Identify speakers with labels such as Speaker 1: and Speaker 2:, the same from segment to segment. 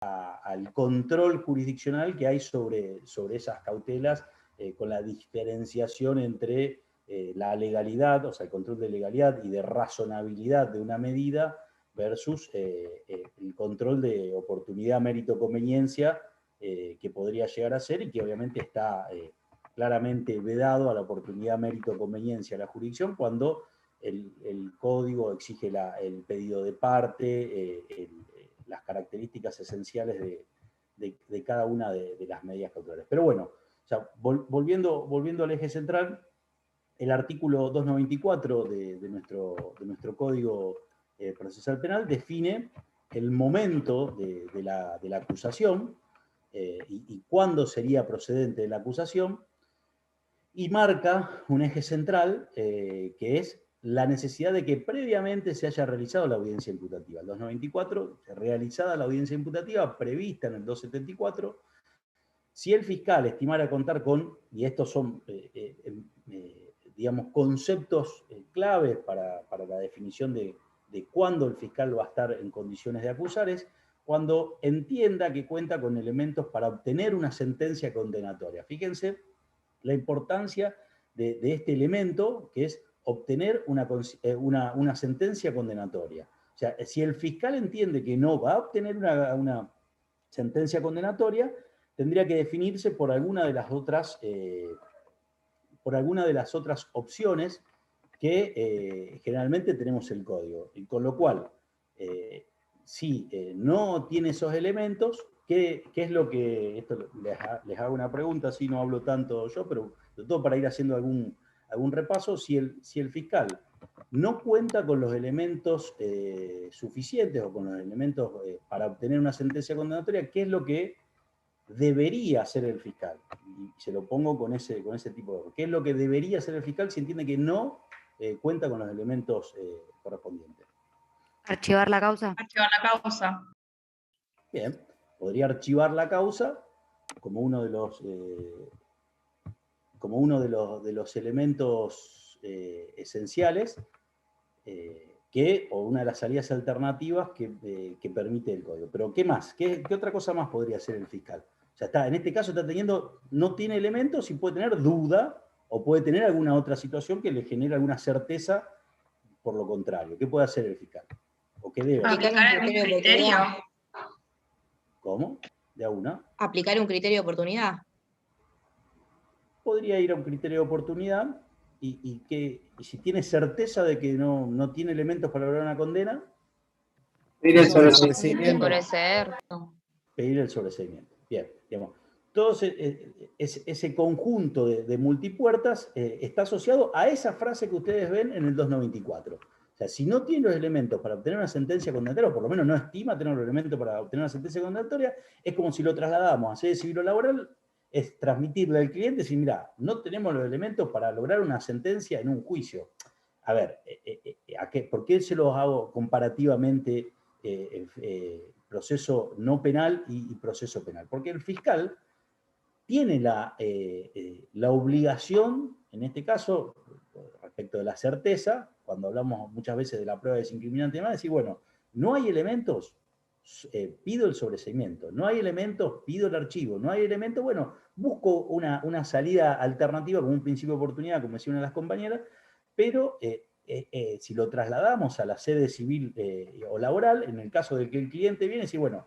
Speaker 1: al control jurisdiccional que hay sobre esas cautelas, con la diferenciación entre la legalidad, o sea, el control de legalidad y de razonabilidad de una medida versus el control de oportunidad, mérito, conveniencia que podría llegar a ser, y que obviamente está claramente vedado a la oportunidad, mérito, conveniencia de la jurisdicción cuando el código exige el pedido de parte, las características esenciales de cada una de las medidas cautelares. Pero bueno, o sea, volviendo al eje central, el artículo 294 de nuestro Código Procesal Penal define el momento de la acusación y cuándo sería procedente de la acusación, y marca un eje central que es la necesidad de que previamente se haya realizado la audiencia imputativa. El 294, realizada la audiencia imputativa prevista en el 274, si el fiscal estimara contar con, y estos son, digamos, conceptos claves para la definición de cuándo el fiscal va a estar en condiciones de acusar, es cuando entienda que cuenta con elementos para obtener una sentencia condenatoria. Fíjense la importancia de este elemento, que es obtener una sentencia condenatoria. O sea, si el fiscal entiende que no va a obtener una sentencia condenatoria, tendría que definirse por alguna de las otras opciones que generalmente tenemos el código. Y con lo cual, si no tiene esos elementos, ¿qué es lo que...? Esto les hago una pregunta, así no hablo tanto yo, pero de todo para ir haciendo algún repaso. Si el fiscal no cuenta con los elementos suficientes o con los elementos para obtener una sentencia condenatoria, ¿qué es lo que debería hacer el fiscal? Y se lo pongo con ese tipo de... ¿Qué es lo que debería hacer el fiscal si entiende que no cuenta con los elementos correspondientes?
Speaker 2: Archivar la causa.
Speaker 3: Archivar la causa.
Speaker 1: Bien, podría archivar la causa como uno de los elementos esenciales o una de las salidas alternativas que permite el código. Pero ¿qué más? ¿Qué otra cosa más podría hacer el fiscal? O sea, en este caso no tiene elementos y puede tener duda o puede tener alguna otra situación que le genere alguna certeza por lo contrario. ¿Qué puede hacer el fiscal? ¿O qué debe hacer?
Speaker 3: Aplicar un criterio.
Speaker 1: ¿Cómo? ¿De a una?
Speaker 4: Aplicar un criterio de oportunidad.
Speaker 1: Podría ir a un criterio de oportunidad y si tiene certeza de que no tiene elementos para lograr una condena,
Speaker 5: pedir el sobreseimiento.
Speaker 1: Pedir el sobreseimiento. Bien, digamos. Todo ese conjunto de multipuertas está asociado a esa frase que ustedes ven en el 294. O sea, si no tiene los elementos para obtener una sentencia condenatoria, o por lo menos no estima tener los elementos para obtener una sentencia condenatoria, es como si lo trasladamos a sede civil o laboral, es transmitirle al cliente y decir, mira, no tenemos los elementos para lograr una sentencia en un juicio. A ver, ¿por qué se los hago comparativamente proceso no penal y proceso penal? Porque el fiscal tiene la obligación, en este caso, respecto de la certeza, cuando hablamos muchas veces de la prueba desincriminante y demás, decir, bueno, no hay elementos, pido el sobreseimiento, no hay elementos, pido el archivo, no hay elementos, bueno, busco una salida alternativa como un principio de oportunidad, como decía una de las compañeras, pero si lo trasladamos a la sede civil o laboral, en el caso de que el cliente viene y dice, bueno,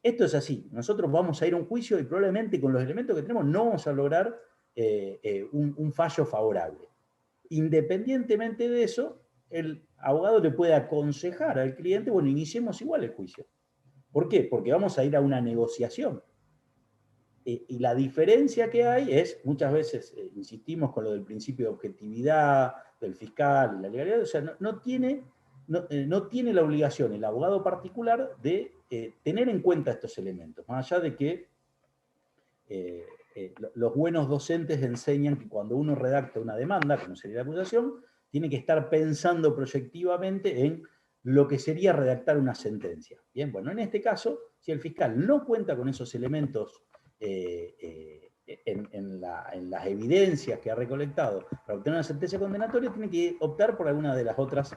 Speaker 1: esto es así, nosotros vamos a ir a un juicio y probablemente con los elementos que tenemos no vamos a lograr un fallo favorable. Independientemente de eso, el abogado le puede aconsejar al cliente, bueno, iniciemos igual el juicio. ¿Por qué? Porque vamos a ir a una negociación. Y la diferencia que hay es, muchas veces insistimos con lo del principio de objetividad, del fiscal y la legalidad, o sea, no tiene la obligación el abogado particular de tener en cuenta estos elementos, más allá de que los buenos docentes enseñan que cuando uno redacta una demanda, como sería la acusación, tiene que estar pensando proyectivamente en lo que sería redactar una sentencia. Bien, bueno, en este caso, si el fiscal no cuenta con esos elementos en las evidencias que ha recolectado para obtener una sentencia condenatoria, tiene que optar por alguna de las otras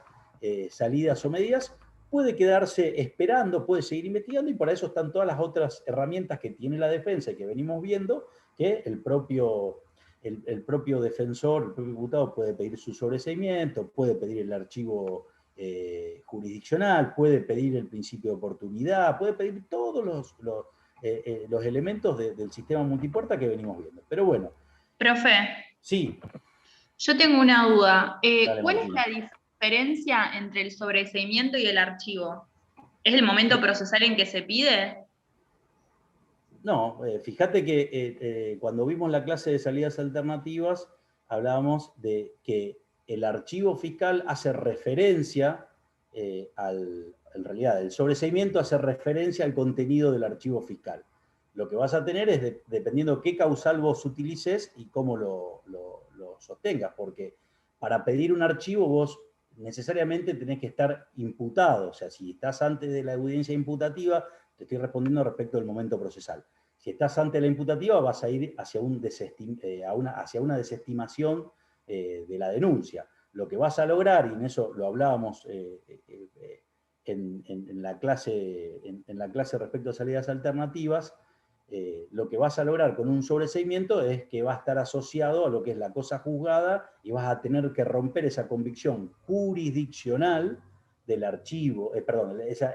Speaker 1: salidas o medidas, puede quedarse esperando, puede seguir investigando, y para eso están todas las otras herramientas que tiene la defensa y que venimos viendo, que el propio defensor, el propio imputado puede pedir su sobreseimiento, puede pedir el archivo jurisdiccional, puede pedir el principio de oportunidad, puede pedir todos los elementos del sistema multipuerta que venimos viendo. Pero bueno.
Speaker 3: Profe,
Speaker 1: Sí.
Speaker 3: yo tengo una duda.
Speaker 1: Dale,
Speaker 3: ¿Cuál es
Speaker 1: Martina.
Speaker 3: la diferencia entre el sobreseimiento y el archivo? ¿Es el momento procesal en que se pide?
Speaker 1: No, fíjate que cuando vimos la clase de salidas alternativas, hablábamos de que el archivo fiscal hace referencia en realidad, el sobreseimiento hace referencia al contenido del archivo fiscal. Lo que vas a tener es, dependiendo qué causal vos utilices y cómo lo sostengas, porque para pedir un archivo vos necesariamente tenés que estar imputado, o sea, si estás antes de la audiencia imputativa, te estoy respondiendo respecto del momento procesal. Si estás ante la imputativa, vas a ir hacia una desestimación de la denuncia. Lo que vas a lograr, y en eso lo hablábamos en la clase respecto a salidas alternativas, lo que vas a lograr con un sobreseimiento es que va a estar asociado a lo que es la cosa juzgada y vas a tener que romper esa convicción jurisdiccional del archivo, esa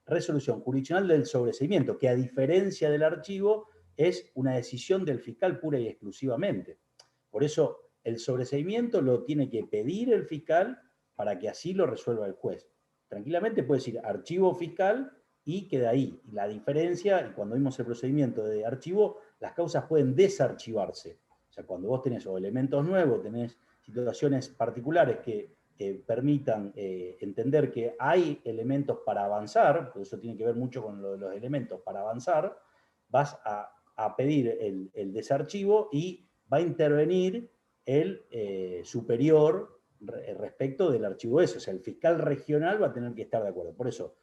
Speaker 1: resolución jurisdiccional del sobreseimiento, que a diferencia del archivo es una decisión del fiscal pura y exclusivamente. Por eso el sobreseimiento lo tiene que pedir el fiscal para que así lo resuelva el juez. Tranquilamente puede decir archivo fiscal y queda ahí. La diferencia, y cuando vimos el procedimiento de archivo, las causas pueden desarchivarse. O sea, cuando vos tenés o elementos nuevos, tenés situaciones particulares que permitan entender que hay elementos para avanzar, por eso tiene que ver mucho con lo de los elementos para avanzar, vas a pedir el desarchivo y va a intervenir el superior respecto del archivo ese. O sea, el fiscal regional va a tener que estar de acuerdo. Por eso,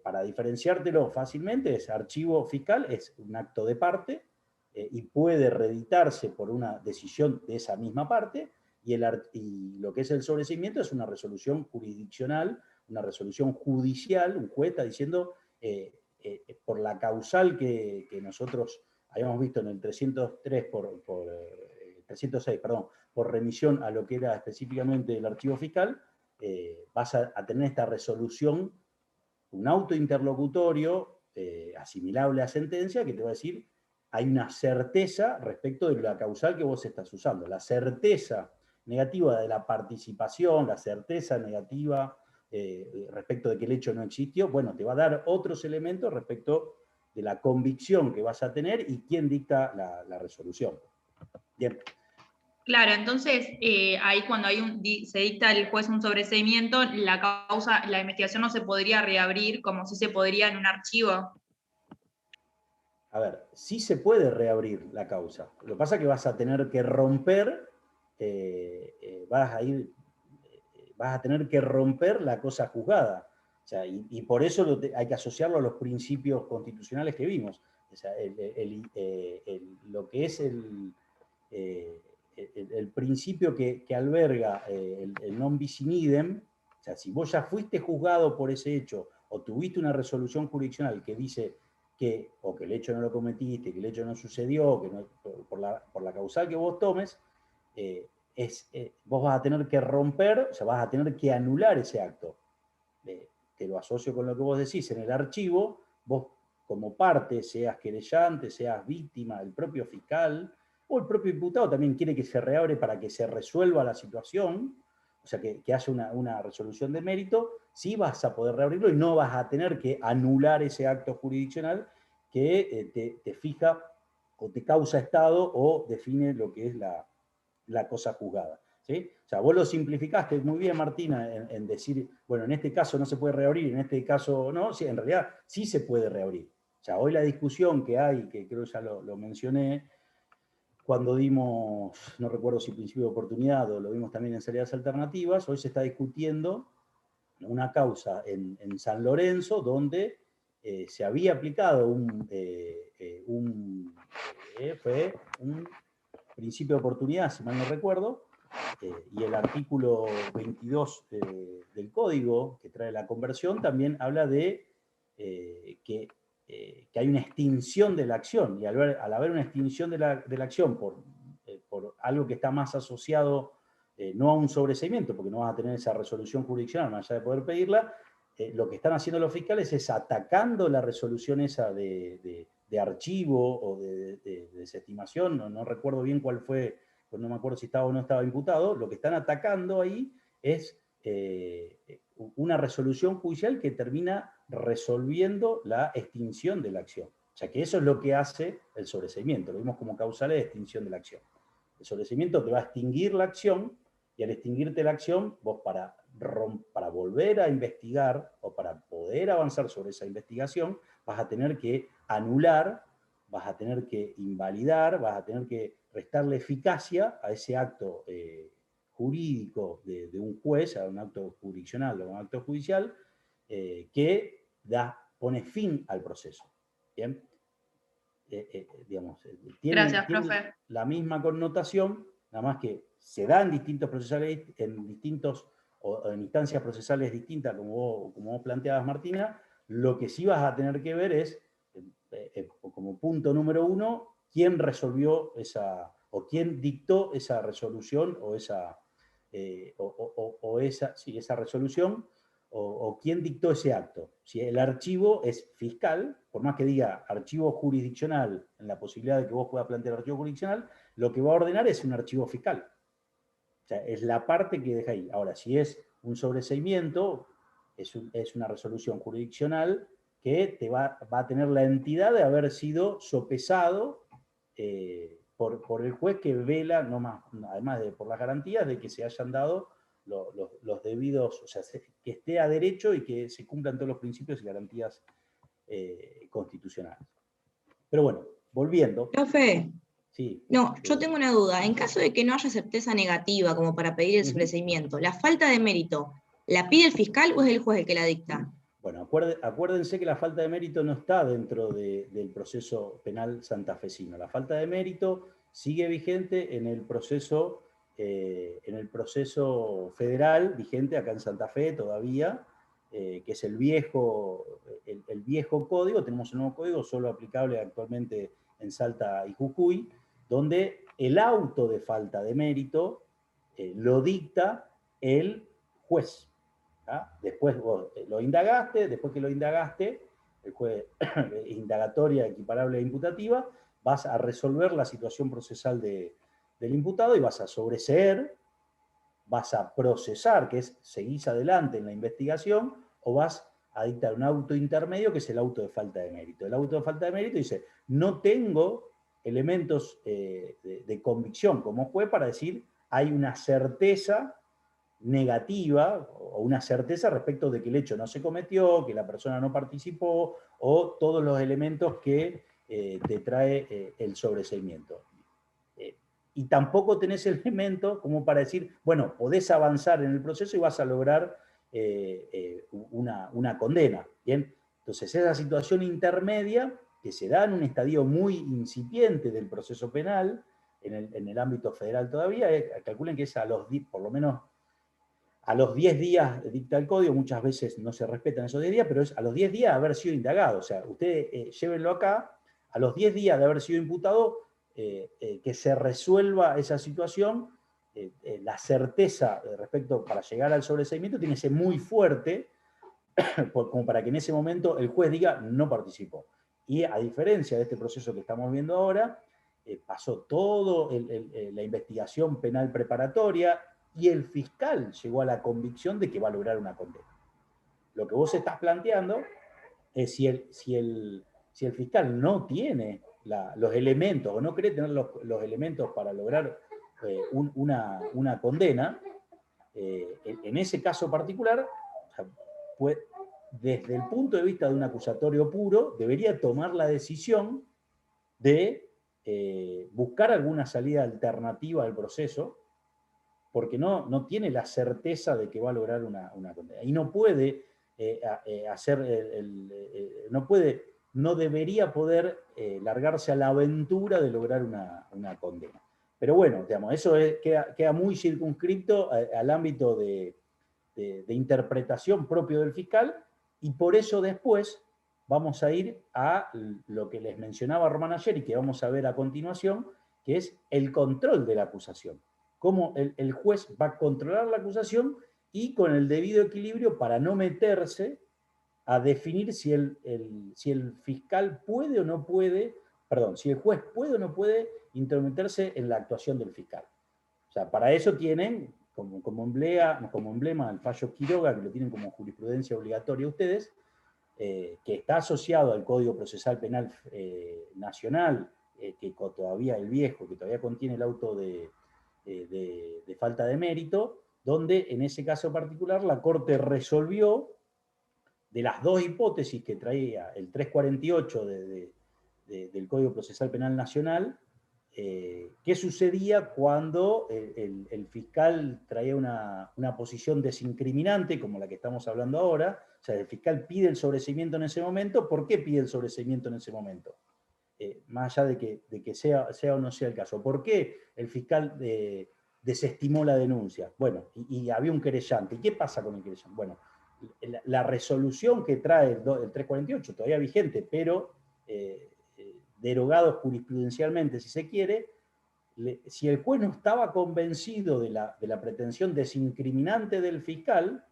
Speaker 1: para diferenciártelo fácilmente, es archivo fiscal, es un acto de parte y puede reeditarse por una decisión de esa misma parte, y lo que es el sobreseimiento es una resolución jurisdiccional, una resolución judicial, un juez está diciendo, por la causal que nosotros habíamos visto en el 306, por remisión a lo que era específicamente el archivo fiscal, vas a tener esta resolución, un auto interlocutorio asimilable a sentencia, que te va a decir, hay una certeza respecto de la causal que vos estás usando. La certeza negativa de la participación, la certeza negativa respecto de que el hecho no existió, bueno, te va a dar otros elementos respecto de la convicción que vas a tener y quién dicta la resolución. Bien.
Speaker 3: Claro, entonces ahí cuando se dicta el juez un sobreseimiento, la investigación no se podría reabrir como si se podría en un archivo.
Speaker 1: A ver, sí se puede reabrir la causa. Lo que pasa es que vas a tener que romper, vas a tener que romper la cosa juzgada. O sea, y por eso hay que asociarlo a los principios constitucionales que vimos. O sea, lo que es el principio que alberga el non bis in idem, o sea, si vos ya fuiste juzgado por ese hecho o tuviste una resolución jurisdiccional que dice o que el hecho no lo cometiste, que el hecho no sucedió, que no, por la causal que vos tomes, vos vas a tener que romper, o sea, vas a tener que anular ese acto. Te lo asocio con lo que vos decís, en el archivo, vos como parte, seas querellante, seas víctima, el propio fiscal, o el propio imputado también quiere que se reabre para que se resuelva la situación, o sea, que haya una resolución de mérito, sí vas a poder reabrirlo y no vas a tener que anular ese acto jurisdiccional que te fija o te causa estado o define lo que es la cosa juzgada. ¿Sí? O sea, vos lo simplificaste muy bien, Martina, en decir, bueno, en este caso no se puede reabrir, en este caso no, sí, en realidad sí se puede reabrir. O sea, hoy la discusión que hay, que creo ya lo mencioné, cuando dimos, no recuerdo si principio de oportunidad o lo vimos también en salidas alternativas, hoy se está discutiendo una causa en San Lorenzo donde se había aplicado fue un principio de oportunidad, si mal no recuerdo, Y el artículo 22 del código que trae la conversión también habla de que hay una extinción de la acción, y al haber una extinción de la acción por algo que está más asociado no a un sobreseimiento, porque no vas a tener esa resolución jurisdiccional más allá de poder pedirla, lo que están haciendo los fiscales es atacando la resolución esa de archivo o de desestimación, no recuerdo bien cuál fue, pues no me acuerdo si estaba o no estaba imputado, lo que están atacando ahí es una resolución judicial que termina resolviendo la extinción de la acción. O sea que eso es lo que hace el sobreseimiento, lo vimos como causales de extinción de la acción. El sobreseimiento te va a extinguir la acción, y al extinguirte la acción, vos para volver a investigar o para poder avanzar sobre esa investigación, vas a tener que anular, vas a tener que invalidar, vas a tener que restarle eficacia a ese acto jurídico de un juez, a un acto jurisdiccional o a un acto judicial, que pone fin al proceso. ¿Bien? Digamos,
Speaker 3: Gracias,
Speaker 1: tiene
Speaker 3: profe.
Speaker 1: la misma connotación, nada más que se da en distintos procesales, o en instancias procesales distintas, como vos planteabas, Martina. Lo que sí vas a tener que ver es, como punto número 1, quién resolvió o quién dictó esa resolución o esa resolución, o quién dictó ese acto. Si el archivo es fiscal, por más que diga archivo jurisdiccional, en la posibilidad de que vos puedas plantear archivo jurisdiccional, lo que va a ordenar es un archivo fiscal. O sea, es la parte que deja ahí. Ahora, si es un sobreseimiento, es una resolución jurisdiccional que te va a tener la entidad de haber sido sopesado por el juez que vela, además de por las garantías de que se hayan dado los debidos, o sea, que esté a derecho y que se cumplan todos los principios y garantías constitucionales. Pero bueno, volviendo.
Speaker 4: Profe,
Speaker 1: Sí,
Speaker 4: no, yo tengo una duda. En caso de que no haya certeza negativa como para pedir el sobreseimiento, ¿la falta de mérito la pide el fiscal o es el juez el que la dicta?
Speaker 1: Bueno, acuérdense que la falta de mérito no está dentro del proceso penal santafesino. La falta de mérito sigue vigente en el proceso federal, vigente acá en Santa Fe todavía, que es el viejo código. Tenemos un nuevo código solo aplicable actualmente en Salta y Jujuy, donde el auto de falta de mérito lo dicta el juez. Después vos lo indagaste, después que lo indagaste, el juez indagatoria equiparable e imputativa, vas a resolver la situación procesal del imputado y vas a sobreseer, vas a procesar, que es seguís adelante en la investigación, o vas a dictar un auto intermedio, que es el auto de falta de mérito. El auto de falta de mérito dice, no tengo elementos de convicción como juez para decir hay una certeza negativa o una certeza respecto de que el hecho no se cometió, que la persona no participó, o todos los elementos que te trae el sobreseimiento. Y tampoco tenés elementos como para decir, bueno, podés avanzar en el proceso y vas a lograr una condena. ¿Bien? Entonces, esa situación intermedia que se da en un estadio muy incipiente del proceso penal, en el ámbito federal todavía, calculen que es por lo menos a los 10 días dicta el código, muchas veces no se respetan esos 10 días, pero es a los 10 días de haber sido indagado. O sea, ustedes llévenlo acá, a los 10 días de haber sido imputado, que se resuelva esa situación, la certeza respecto para llegar al sobreseimiento tiene que ser muy fuerte, como para que en ese momento el juez diga no participó. Y a diferencia de este proceso que estamos viendo ahora, pasó todo la investigación penal preparatoria, y el fiscal llegó a la convicción de que va a lograr una condena. Lo que vos estás planteando es si el fiscal no tiene los elementos, o no cree tener los elementos para lograr una condena, en ese caso particular, desde el punto de vista de un acusatorio puro, debería tomar la decisión de buscar alguna salida alternativa al proceso, porque no tiene la certeza de que va a lograr una condena. Y no puede no debería poder largarse a la aventura de lograr una condena. Pero bueno, digamos, eso queda muy circunscripto al ámbito de interpretación propio del fiscal, y por eso después vamos a ir a lo que les mencionaba Román ayer y que vamos a ver a continuación, que es el control de la acusación. Cómo el juez va a controlar la acusación y con el debido equilibrio para no meterse a definir si el fiscal puede o no puede, perdón, si el juez puede o no puede intrometerse en la actuación del fiscal. O sea, para eso tienen como emblema el fallo Quiroga, que lo tienen como jurisprudencia obligatoria ustedes, que está asociado al Código Procesal Penal Nacional, que todavía el viejo, que todavía contiene el auto de falta de mérito, donde en ese caso particular la Corte resolvió de las dos hipótesis que traía el 348 del Código Procesal Penal Nacional, qué sucedía cuando el fiscal traía una posición desincriminante, como la que estamos hablando ahora. O sea, el fiscal pide el sobreseimiento en ese momento. ¿Por qué pide el sobreseimiento en ese momento? Más allá de que sea o no sea el caso. ¿Por qué el fiscal desestimó la denuncia? Bueno, y había un querellante. ¿Y qué pasa con el querellante? Bueno, la resolución que trae el 348, todavía vigente, pero derogado jurisprudencialmente, si se quiere, si el juez no estaba convencido de la pretensión desincriminante del fiscal,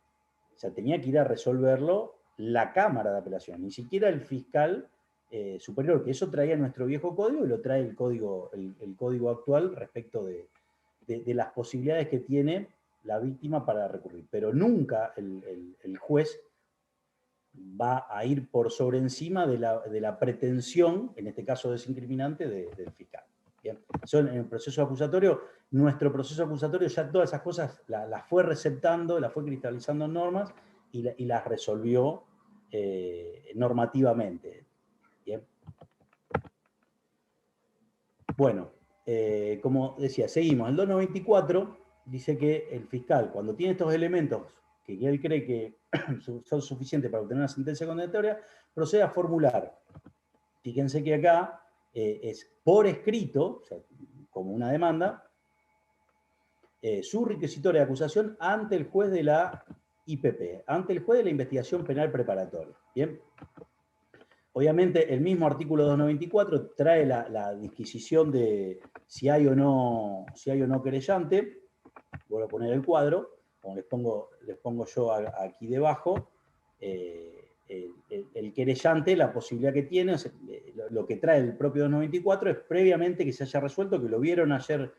Speaker 1: o sea, tenía que ir a resolverlo la Cámara de Apelación, ni siquiera el fiscal superior, que eso traía nuestro viejo código y lo trae el código actual respecto de las posibilidades que tiene la víctima para recurrir. Pero nunca el juez va a ir por sobre encima de la pretensión, en este caso desincriminante, del fiscal. Bien. Eso en el proceso acusatorio, nuestro proceso acusatorio ya todas esas cosas las fue receptando, las fue cristalizando en normas y las resolvió normativamente. Bien. Bueno, como decía, seguimos. El 294 dice que el fiscal, cuando tiene estos elementos que él cree que son suficientes para obtener una sentencia condenatoria, procede a formular. Fíjense que acá es por escrito, o sea, como una demanda, su requisitoria de acusación ante el juez de la IPP, ante el juez de la investigación penal preparatoria. Bien. Obviamente, el mismo artículo 294 trae la disquisición de si hay o no querellante. Voy a poner el cuadro, como les pongo yo aquí debajo. El querellante, la posibilidad que tiene, o sea, lo que trae el propio 294 es previamente que se haya resuelto, que lo vieron ayer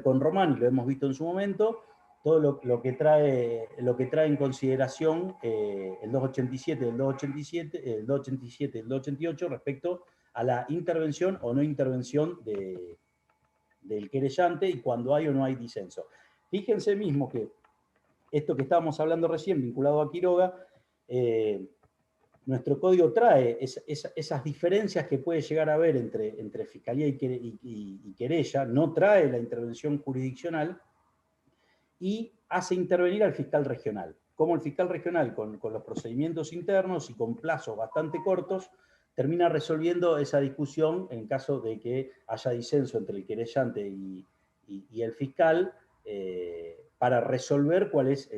Speaker 1: con Román y lo hemos visto en su momento, todo lo que trae en consideración el 287, el 287, el 287 y el 288 respecto a la intervención o no intervención del querellante y cuando hay o no hay disenso. Fíjense mismo que esto que estábamos hablando recién, vinculado a Quiroga, nuestro código trae esas diferencias que puede llegar a haber entre fiscalía y querella, no trae la intervención jurisdiccional y hace intervenir al fiscal regional. Como el fiscal regional, con los procedimientos internos y con plazos bastante cortos, termina resolviendo esa discusión en caso de que haya disenso entre el querellante y el fiscal, para resolver cuál es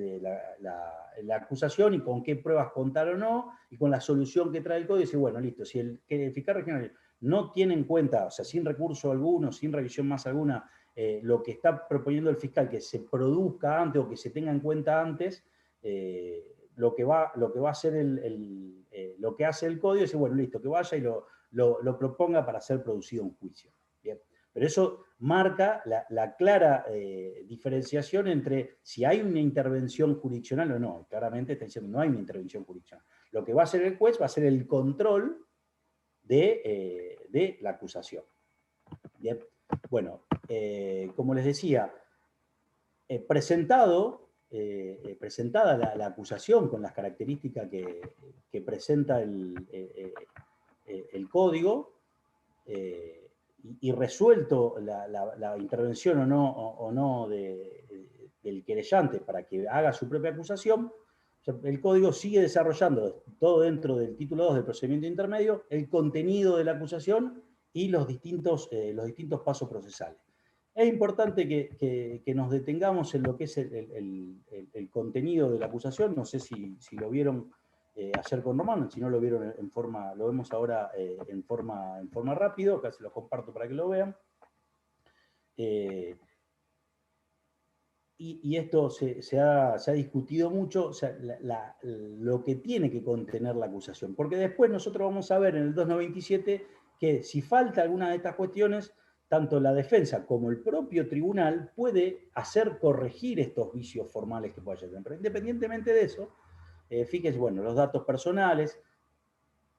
Speaker 1: la acusación y con qué pruebas contar o no, y con la solución que trae el código, dice, bueno, listo, si el fiscal regional no tiene en cuenta, o sea, sin recurso alguno, sin revisión más alguna, lo que está proponiendo el fiscal, que se produzca antes o que se tenga en cuenta antes, lo que va a hacer lo que hace el código es, bueno, listo, que vaya y lo proponga para ser producido un juicio. Bien. Pero eso marca la clara diferenciación entre si hay una intervención jurisdiccional o no. Claramente está diciendo no hay una intervención jurisdiccional. Lo que va a hacer el juez va a ser el control de la acusación. Bien. Bueno, como les decía, presentada la acusación con las características que presenta el código, y resuelto la intervención o no del querellante para que haga su propia acusación, el código sigue desarrollando, todo dentro del título 2 del procedimiento intermedio, el contenido de la acusación y los distintos pasos procesales. Es importante que nos detengamos en lo que es el contenido de la acusación. No sé si lo vieron ayer con Román, si no lo vieron en forma, lo vemos ahora en forma rápido, acá se los comparto para que lo vean. Y esto se ha discutido mucho, o sea, lo que tiene que contener la acusación. Porque después nosotros vamos a ver en el 297 que si falta alguna de estas cuestiones, tanto la defensa como el propio tribunal puede hacer corregir estos vicios formales que pueda tener. Pero independientemente de eso, fíjense, bueno, los datos personales.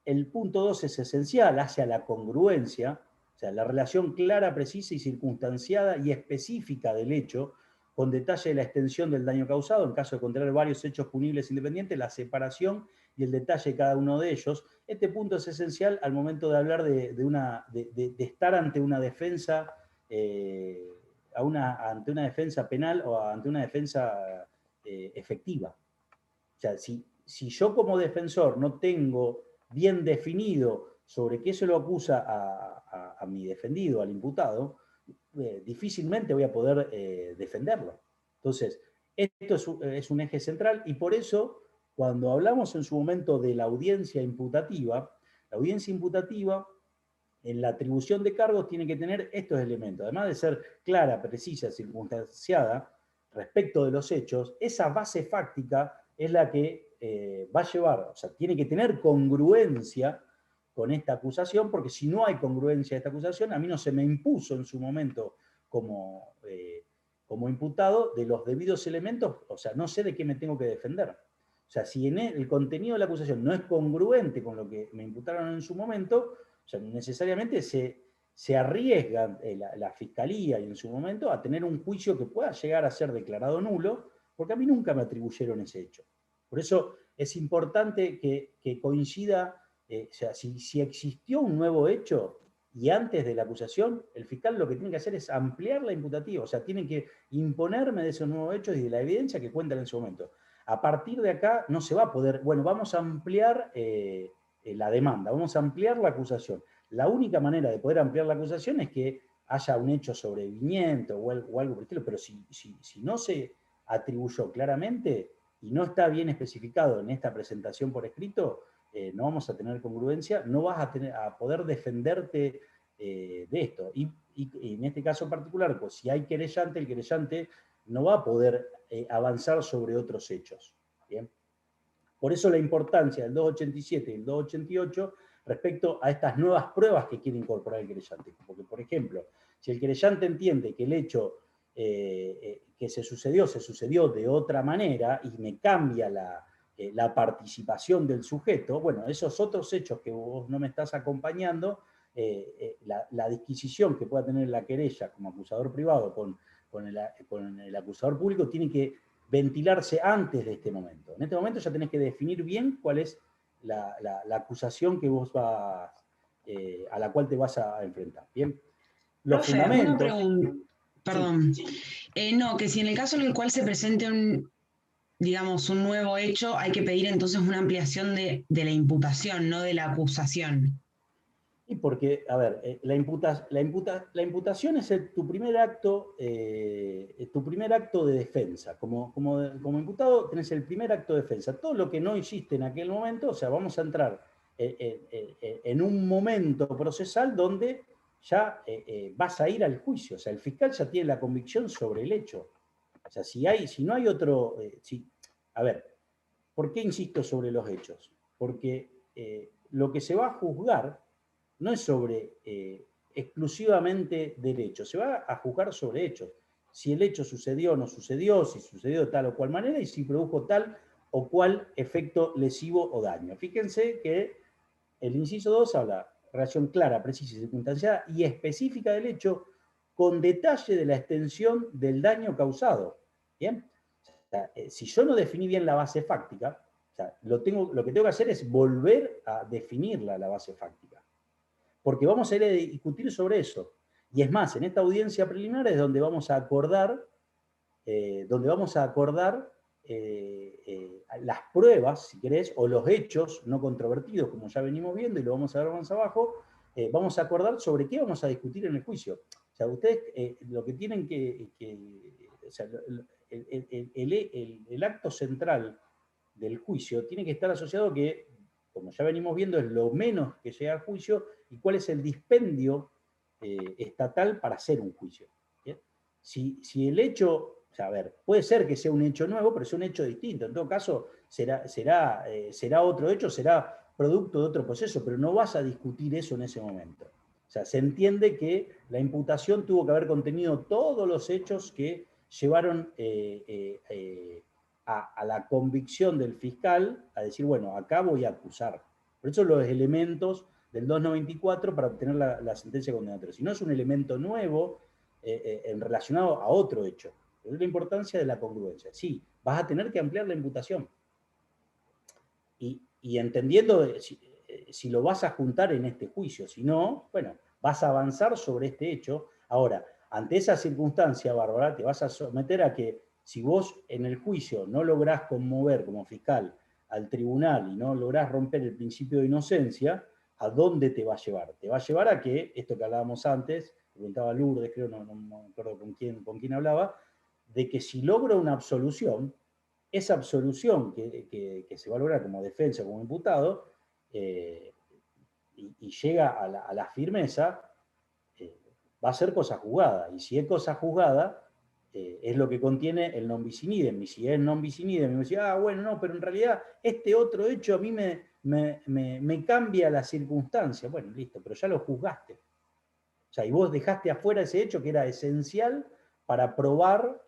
Speaker 1: El punto 2 es esencial, hacia la congruencia, o sea, la relación clara, precisa y circunstanciada y específica del hecho, con detalle de la extensión del daño causado, en caso de contraer varios hechos punibles independientes, la separación y el detalle de cada uno de ellos. Este punto es esencial al momento de hablar de estar ante una defensa, ante una defensa penal o ante una defensa efectiva. O sea, si yo como defensor no tengo bien definido sobre qué se lo acusa a mi defendido, al imputado, difícilmente voy a poder defenderlo. Entonces, esto es un eje central y por eso, cuando hablamos en su momento de la audiencia imputativa en la atribución de cargos tiene que tener estos elementos. Además de ser clara, precisa, circunstanciada respecto de los hechos, esa base fáctica es la que va a llevar, o sea, tiene que tener congruencia con esta acusación, porque si no hay congruencia de esta acusación, a mí no se me impuso en su momento como imputado de los debidos elementos, o sea, no sé de qué me tengo que defender. O sea, si el contenido de la acusación no es congruente con lo que me imputaron en su momento, o sea, necesariamente se arriesga la fiscalía y en su momento a tener un juicio que pueda llegar a ser declarado nulo, porque a mí nunca me atribuyeron ese hecho. Por eso es importante que coincida, o sea, si existió un nuevo hecho y antes de la acusación, el fiscal lo que tiene que hacer es ampliar la imputativa, o sea, tiene que imponerme de esos nuevos hechos y de la evidencia que cuentan en su momento. A partir de acá no se va a poder, bueno, vamos a ampliar la demanda, vamos a ampliar la acusación. La única manera de poder ampliar la acusación es que haya un hecho sobreviviente o algo por el estilo, pero si no se atribuyó claramente y no está bien especificado en esta presentación por escrito, no vamos a tener congruencia, no vas a poder defenderte de esto. Y en este caso particular, pues si hay querellante, el querellante no va a poder avanzar sobre otros hechos. ¿Bien? Por eso la importancia del 287 y el 288 respecto a estas nuevas pruebas que quiere incorporar el querellante. Porque, por ejemplo, si el querellante entiende que el hecho que se sucedió de otra manera y me cambia la participación del sujeto, bueno, esos otros hechos que vos no me estás acompañando, la disquisición que pueda tener la querella como acusador privado con el acusador público tiene que ventilarse antes de este momento. En este momento ya tenés que definir bien cuál es la acusación que vos vas, a la cual te vas a enfrentar. Bien. Los
Speaker 6: Profe,
Speaker 1: fundamentos.
Speaker 6: una pregunta. Perdón.
Speaker 1: Sí.
Speaker 6: No, que si en el caso en el cual se presente un nuevo hecho, hay que pedir entonces una ampliación de la imputación, no de la acusación.
Speaker 1: Y porque, a ver, la imputación es tu primer acto de defensa. Como imputado tenés el primer acto de defensa. Todo lo que no hiciste en aquel momento, o sea, vamos a entrar en un momento procesal donde ya vas a ir al juicio. O sea, el fiscal ya tiene la convicción sobre el hecho. O sea, si no hay otro... a ver, ¿por qué insisto sobre los hechos? Porque lo que se va a juzgar no es sobre exclusivamente del hecho, se va a juzgar sobre hechos. Si el hecho sucedió o no sucedió, si sucedió de tal o cual manera y si produjo tal o cual efecto lesivo o daño. Fíjense que el inciso 2 habla relación clara, precisa, circunstanciada y específica del hecho con detalle de la extensión del daño causado. ¿Bien? O sea, si yo no definí bien la base fáctica, o sea, lo que tengo que hacer es volver a definirla, la base fáctica. Porque vamos a ir a discutir sobre eso. Y es más, en esta audiencia preliminar es donde vamos a acordar, las pruebas, si querés, o los hechos no controvertidos, como ya venimos viendo y lo vamos a ver más abajo, vamos a acordar sobre qué vamos a discutir en el juicio. O sea, ustedes lo que tienen o sea, el acto central del juicio tiene que estar asociado que, como ya venimos viendo, es lo menos que llega al juicio y cuál es el dispendio estatal para hacer un juicio. ¿Bien? Si el hecho, o sea, a ver, puede ser que sea un hecho nuevo, pero es un hecho distinto. En todo caso, será otro hecho, será producto de otro proceso, pero no vas a discutir eso en ese momento. O sea, se entiende que la imputación tuvo que haber contenido todos los hechos que llevaron a la convicción del fiscal a decir, bueno, acá voy a acusar. Por eso los elementos del 294 para obtener la sentencia condenatoria. Si no es un elemento nuevo relacionado a otro hecho. Es la importancia de la congruencia. Sí, vas a tener que ampliar la imputación. Y entendiendo si lo vas a juntar en este juicio. Si no, bueno, vas a avanzar sobre este hecho. Ahora, ante esa circunstancia, Bárbara, te vas a someter a que si vos en el juicio no lográs conmover como fiscal al tribunal y no lográs romper el principio de inocencia, ¿a dónde te va a llevar? Te va a llevar a que, esto que hablábamos antes, preguntaba Lourdes, creo, no me acuerdo con quién hablaba, de que si logra una absolución, esa absolución que se va a lograr como defensa, como imputado, y llega a la firmeza, va a ser cosa juzgada. Y si es cosa juzgada, es lo que contiene el non bis in idem. Y si es non bis in idem, me decía, bueno, no, pero en realidad este otro hecho a mí me cambia la circunstancia. Bueno, listo, pero ya lo juzgaste. O sea, y vos dejaste afuera ese hecho que era esencial para probar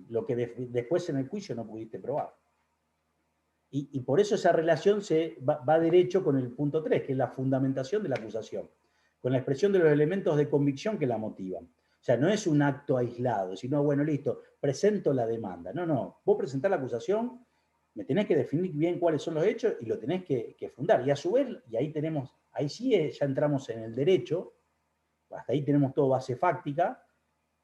Speaker 1: lo que después en el juicio no pudiste probar. Y por eso esa relación va derecho con el punto 3, que es la fundamentación de la acusación, con la expresión de los elementos de convicción que la motivan. O sea, no es un acto aislado, sino, bueno, listo, presento la demanda. No, vos presentás la acusación, me tenés que definir bien cuáles son los hechos y lo tenés que fundar. Y a su vez, y ahí sí ya entramos en el derecho, hasta ahí tenemos todo base fáctica.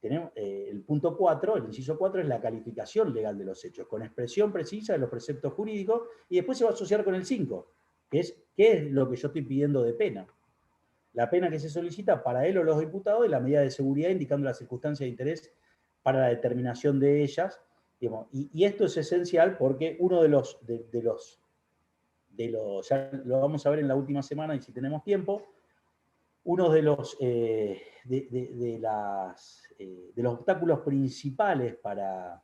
Speaker 1: Tenemos, el punto 4, el inciso 4, es la calificación legal de los hechos, con expresión precisa de los preceptos jurídicos, y después se va a asociar con el 5, que es qué es lo que yo estoy pidiendo de pena. La pena que se solicita para él o los imputados y la medida de seguridad indicando las circunstancias de interés para la determinación de ellas. Digamos, y esto es esencial porque uno de los, ya lo vamos a ver en la última semana y si tenemos tiempo, uno de los, de los obstáculos principales para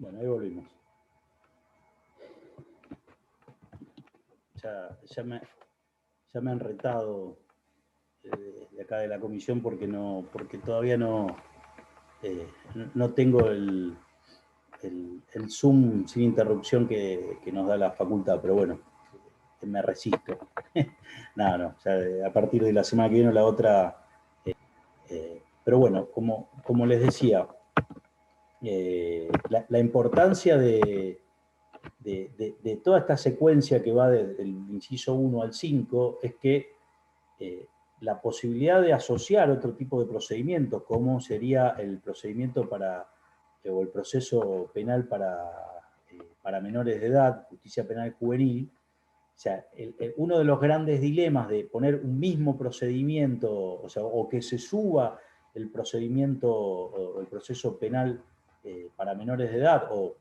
Speaker 1: Bueno, ahí volvimos. Ya me han retado de acá de la comisión porque todavía no tengo el Zoom sin interrupción que nos da la facultad, pero bueno, me resisto. No, ya a partir de la semana que viene o la otra. Pero bueno, como les decía, la importancia de toda esta secuencia que va del inciso 1 al 5 es que la posibilidad de asociar otro tipo de procedimientos, como sería el procedimiento o el proceso penal para menores de edad, justicia penal juvenil. O sea, uno de los grandes dilemas de poner un mismo procedimiento, o que se suba el procedimiento o el proceso penal para menores de edad, o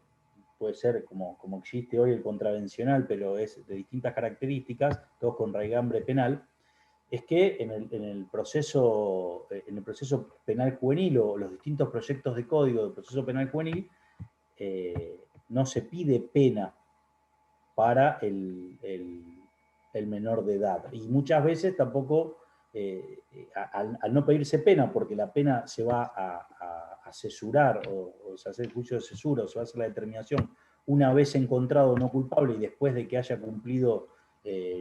Speaker 1: puede ser como existe hoy el contravencional, pero es de distintas características, todos con raigambre penal, es que en el proceso penal juvenil o los distintos proyectos de código del proceso penal juvenil, no se pide pena para el menor de edad. Y muchas veces tampoco, al no pedirse pena, porque la pena se va a cesurar, o se hace el juicio de cesura, o se va a hacer la determinación una vez encontrado no culpable y después de que haya cumplido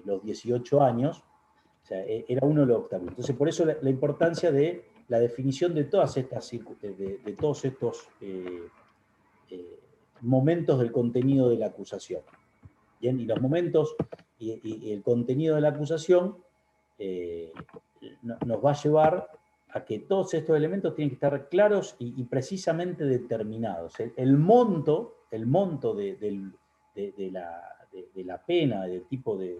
Speaker 1: los 18 años, o sea, era uno de los obstáculos. Entonces, por eso la importancia de la definición de todas estas de todos estos momentos del contenido de la acusación. Bien, y los momentos y el contenido de la acusación nos va a llevar a que todos estos elementos tienen que estar claros y precisamente determinados. El monto de la pena, del tipo de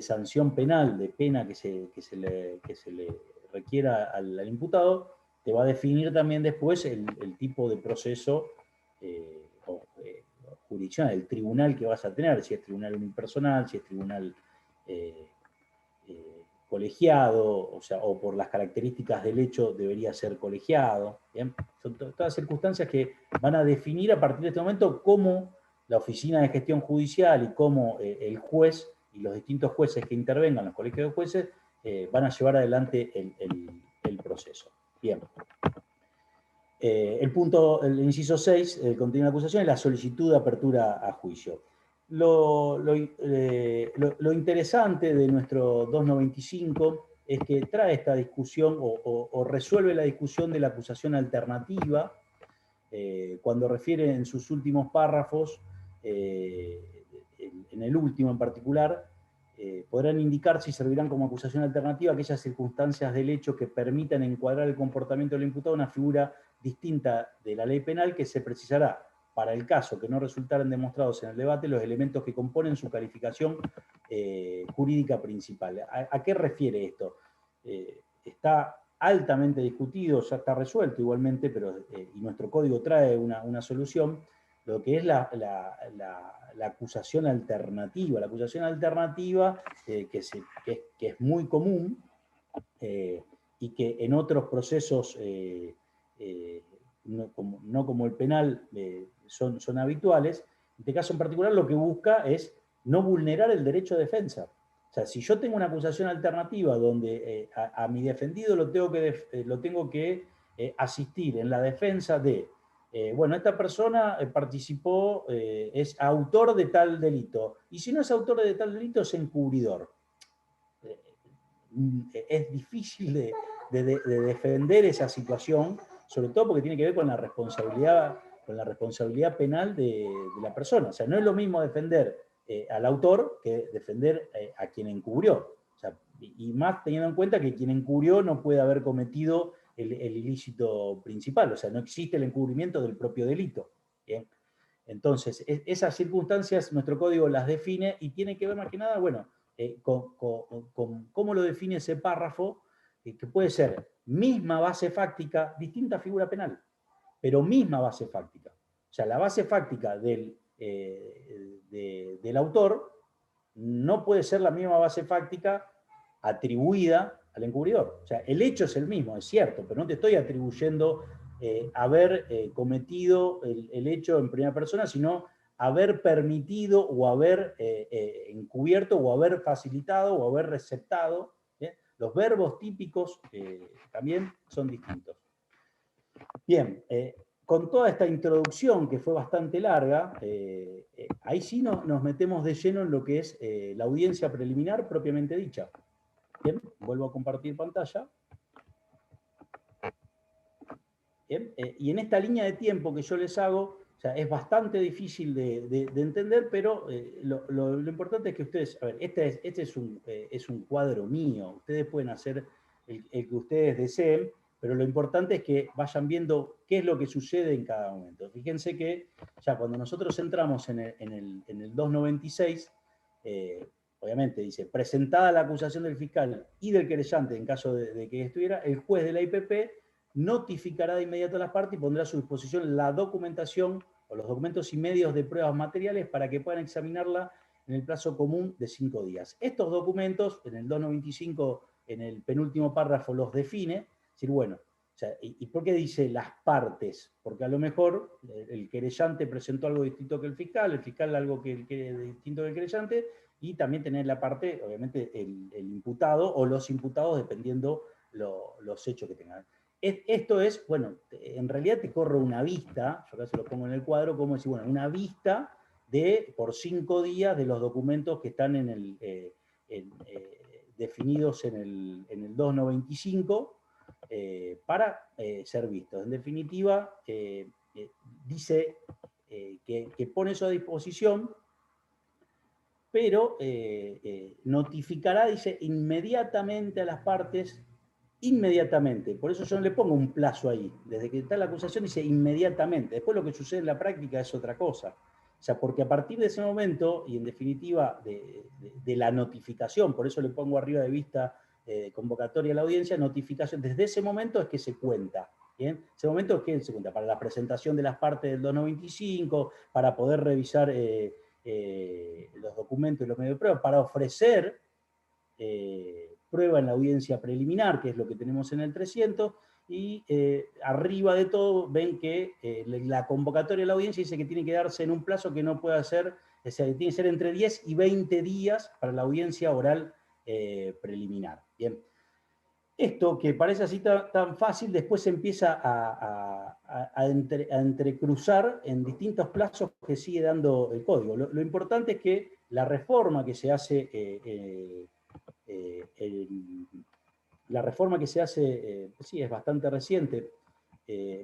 Speaker 1: sanción penal, de pena que se le requiera al imputado, te va a definir también después el tipo de proceso jurisdiccional, el tribunal que vas a tener, si es tribunal unipersonal, si es tribunal colegiado, o sea, o por las características del hecho debería ser colegiado. ¿Bien? Son todas circunstancias que van a definir a partir de este momento cómo la Oficina de Gestión Judicial y cómo el juez y los distintos jueces que intervengan, los colegios de jueces, van a llevar adelante el proceso. Bien. El inciso 6, el contenido de la acusación, es la solicitud de apertura a juicio. Lo interesante de nuestro 295 es que trae esta discusión o resuelve la discusión de la acusación alternativa, cuando refiere en sus últimos párrafos, en el último en particular, podrán indicar si servirán como acusación alternativa aquellas circunstancias del hecho que permitan encuadrar el comportamiento del imputado en una figura distinta de la ley penal, que se precisará para el caso que no resultaran demostrados en el debate los elementos que componen su calificación jurídica principal. ¿A qué refiere esto? Está altamente discutido, ya está resuelto igualmente, pero y nuestro código trae una solución, lo que es la acusación alternativa. La acusación alternativa, que es muy común, y que en otros procesos, no como el penal, son habituales. En este caso en particular lo que busca es no vulnerar el derecho de defensa. O sea, si yo tengo una acusación alternativa donde a mi defendido lo tengo que asistir en la defensa de, bueno, esta persona participó, es autor de tal delito, y si no es autor de tal delito es encubridor. Es difícil de defender esa situación, sobre todo porque tiene que ver con la responsabilidad penal de la persona. O sea, no es lo mismo defender al autor que defender a quien encubrió. O sea, y más teniendo en cuenta que quien encubrió no puede haber cometido el ilícito principal. O sea, no existe el encubrimiento del propio delito. ¿Bien? Entonces, esas circunstancias nuestro código las define y tiene que ver más que nada, bueno, con cómo lo define ese párrafo, que puede ser misma base fáctica, distinta figura penal, pero misma base fáctica. O sea, la base fáctica del autor no puede ser la misma base fáctica atribuida al encubridor. O sea, el hecho es el mismo, es cierto, pero no te estoy atribuyendo haber cometido el hecho en primera persona, sino haber permitido o haber encubierto o haber facilitado o haber receptado. Los verbos típicos también son distintos. Bien, con toda esta introducción que fue bastante larga, ahí sí nos metemos de lleno en lo que es la audiencia preliminar propiamente dicha. Bien, vuelvo a compartir pantalla. Bien, y en esta línea de tiempo que yo les hago, o sea, es bastante difícil de entender, pero lo importante es que ustedes, a ver, este es un cuadro mío, ustedes pueden hacer el que ustedes deseen, pero lo importante es que vayan viendo qué es lo que sucede en cada momento. Fíjense que ya cuando nosotros entramos en el 296, obviamente dice, presentada la acusación del fiscal y del querellante en caso de que estuviera, el juez de la IPP notificará de inmediato a las partes y pondrá a su disposición la documentación o los documentos y medios de pruebas materiales para que puedan examinarla en el plazo común de 5 días. Estos documentos, en el 295, en el penúltimo párrafo, los define. Es decir, bueno, o sea, ¿y por qué dice las partes? Porque a lo mejor el querellante presentó algo distinto que el fiscal algo distinto que el querellante, y también tener la parte, obviamente, el imputado o los imputados, dependiendo los hechos que tengan. Esto es, bueno, en realidad te corre una vista, yo acá se lo pongo en el cuadro, como decir, bueno, una vista por 5 días de los documentos que están definidos en el 295 para ser vistos. En definitiva, dice que pone eso a disposición, pero notificará, dice, inmediatamente a las partes, inmediatamente. Por eso yo no le pongo un plazo ahí. Desde que está la acusación dice inmediatamente. Después lo que sucede en la práctica es otra cosa. O sea, porque a partir de ese momento, y en definitiva de la notificación, por eso le pongo arriba de vista convocatoria a la audiencia, notificación, desde ese momento es que se cuenta. ¿Bien? Ese momento es que se cuenta para la presentación de las partes del 295, para poder revisar los documentos y los medios de prueba, para ofrecer prueba en la audiencia preliminar, que es lo que tenemos en el 300, y arriba de todo ven que la convocatoria de la audiencia dice que tiene que darse en un plazo que no pueda ser, o sea, que tiene que ser entre 10 y 20 días para la audiencia oral preliminar. Bien. Esto, que parece así tan fácil, después se empieza a entrecruzar en distintos plazos que sigue dando el código. Lo importante es que la reforma que se hace sí, es bastante reciente,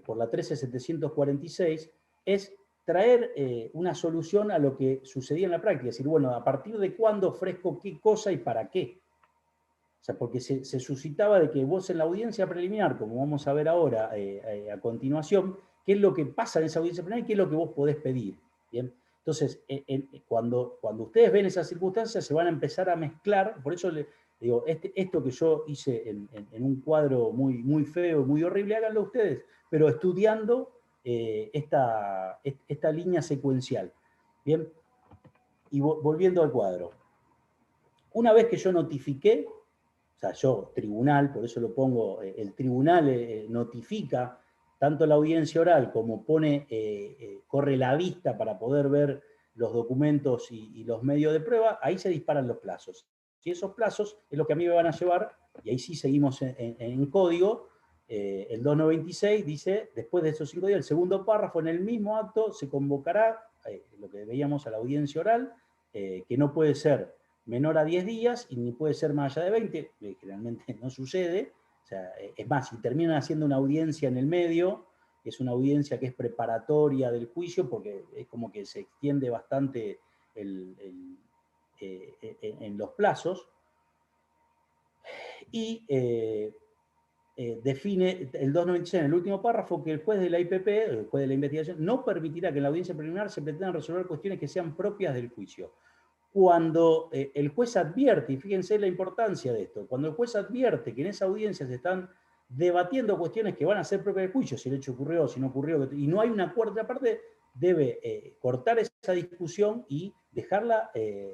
Speaker 1: por la 13746, es traer una solución a lo que sucedía en la práctica. Es decir, bueno, ¿a partir de cuándo ofrezco qué cosa y para qué? O sea, porque se suscitaba de que vos en la audiencia preliminar, como vamos a ver ahora a continuación, qué es lo que pasa en esa audiencia preliminar y qué es lo que vos podés pedir. ¿Bien? Entonces, cuando ustedes ven esas circunstancias, se van a empezar a mezclar. Por eso le digo, esto que yo hice en un cuadro muy, muy feo, muy horrible, háganlo ustedes, pero estudiando esta línea secuencial. Bien, y volviendo al cuadro. Una vez que yo notifiqué, o sea, yo, tribunal, por eso lo pongo, el tribunal notifica tanto la audiencia oral como corre la vista para poder ver los documentos y los medios de prueba, ahí se disparan los plazos. Si esos plazos es lo que a mí me van a llevar, y ahí sí seguimos en código, el 296 dice, después de esos 5 días, el segundo párrafo, en el mismo acto se convocará, lo que veíamos a la audiencia oral, que no puede ser menor a 10 días y ni puede ser más allá de 20, generalmente no sucede. O sea, es más, si terminan haciendo una audiencia en el medio, es una audiencia que es preparatoria del juicio, porque es como que se extiende bastante en los plazos, y define el 296 en el último párrafo que el juez de la IPP, el juez de la investigación, no permitirá que en la audiencia preliminar se pretendan resolver cuestiones que sean propias del juicio. Cuando el juez advierte, y fíjense la importancia de esto, cuando el juez advierte que en esa audiencia se están debatiendo cuestiones que van a ser propias del juicio, si el hecho ocurrió, si no ocurrió, y no hay una cuarta parte, debe cortar esa discusión y dejarla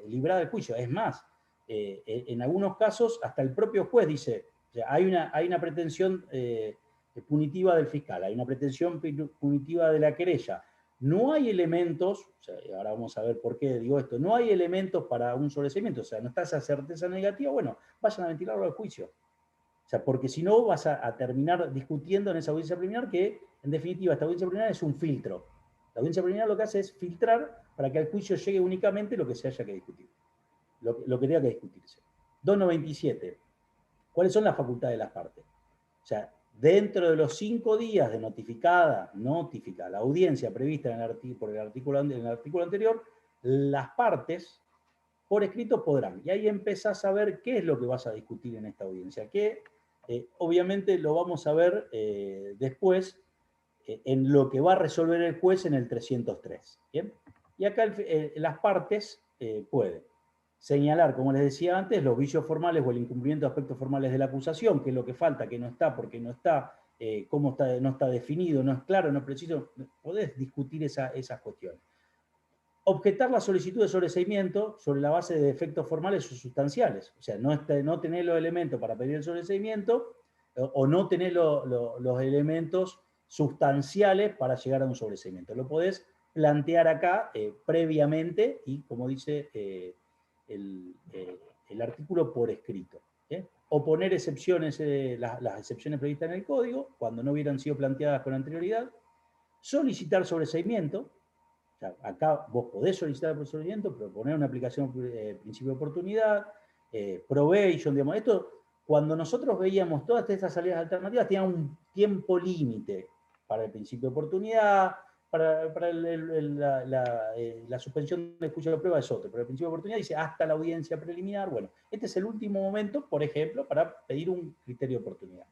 Speaker 1: librada del juicio. Es más, en algunos casos hasta el propio juez dice, o sea, hay una pretensión punitiva del fiscal, hay una pretensión punitiva de la querella. No hay elementos, o sea, ahora vamos a ver por qué digo esto, no hay elementos para un sobreseimiento, o sea, no está esa certeza negativa, bueno, vayan a ventilarlo al juicio. O sea, porque si no vas a terminar discutiendo en esa audiencia preliminar que, en definitiva, esta audiencia preliminar es un filtro. La audiencia preliminar lo que hace es filtrar para que al juicio llegue únicamente lo que se haya que discutir, lo que tenga que discutirse. 297. ¿Cuáles son las facultades de las partes? O sea, dentro de los 5 días de notificada la audiencia prevista en el artículo anterior, las partes por escrito podrán. Y ahí empezás a ver qué es lo que vas a discutir en esta audiencia, que obviamente lo vamos a ver después en lo que va a resolver el juez en el 303. ¿Bien? Y acá las partes pueden señalar, como les decía antes, los vicios formales o el incumplimiento de aspectos formales de la acusación, que es lo que falta, que no está, porque no está, cómo está, no está definido, no es claro, no es preciso. Podés discutir esas cuestiones. objetar la solicitud de sobreseimiento sobre la base de defectos formales o sustanciales. O sea, no tener los elementos para pedir el sobreseimiento o no tener los elementos sustanciales para llegar a un sobreseimiento. Lo podés plantear acá previamente y, como dice el artículo, por escrito. O poner excepciones, las excepciones previstas en el código, cuando no hubieran sido planteadas con anterioridad. Solicitar sobreseimiento. O sea, acá vos podés solicitar el sobreseimiento, proponer una aplicación principio de oportunidad, probation, digamos. Esto, cuando nosotros veíamos todas estas salidas alternativas, tenían un tiempo límite para el principio de oportunidad, para la suspensión de juicio de prueba es otro, pero el principio de oportunidad dice hasta la audiencia preliminar. Bueno, este es el último momento, por ejemplo, para pedir un criterio de oportunidad.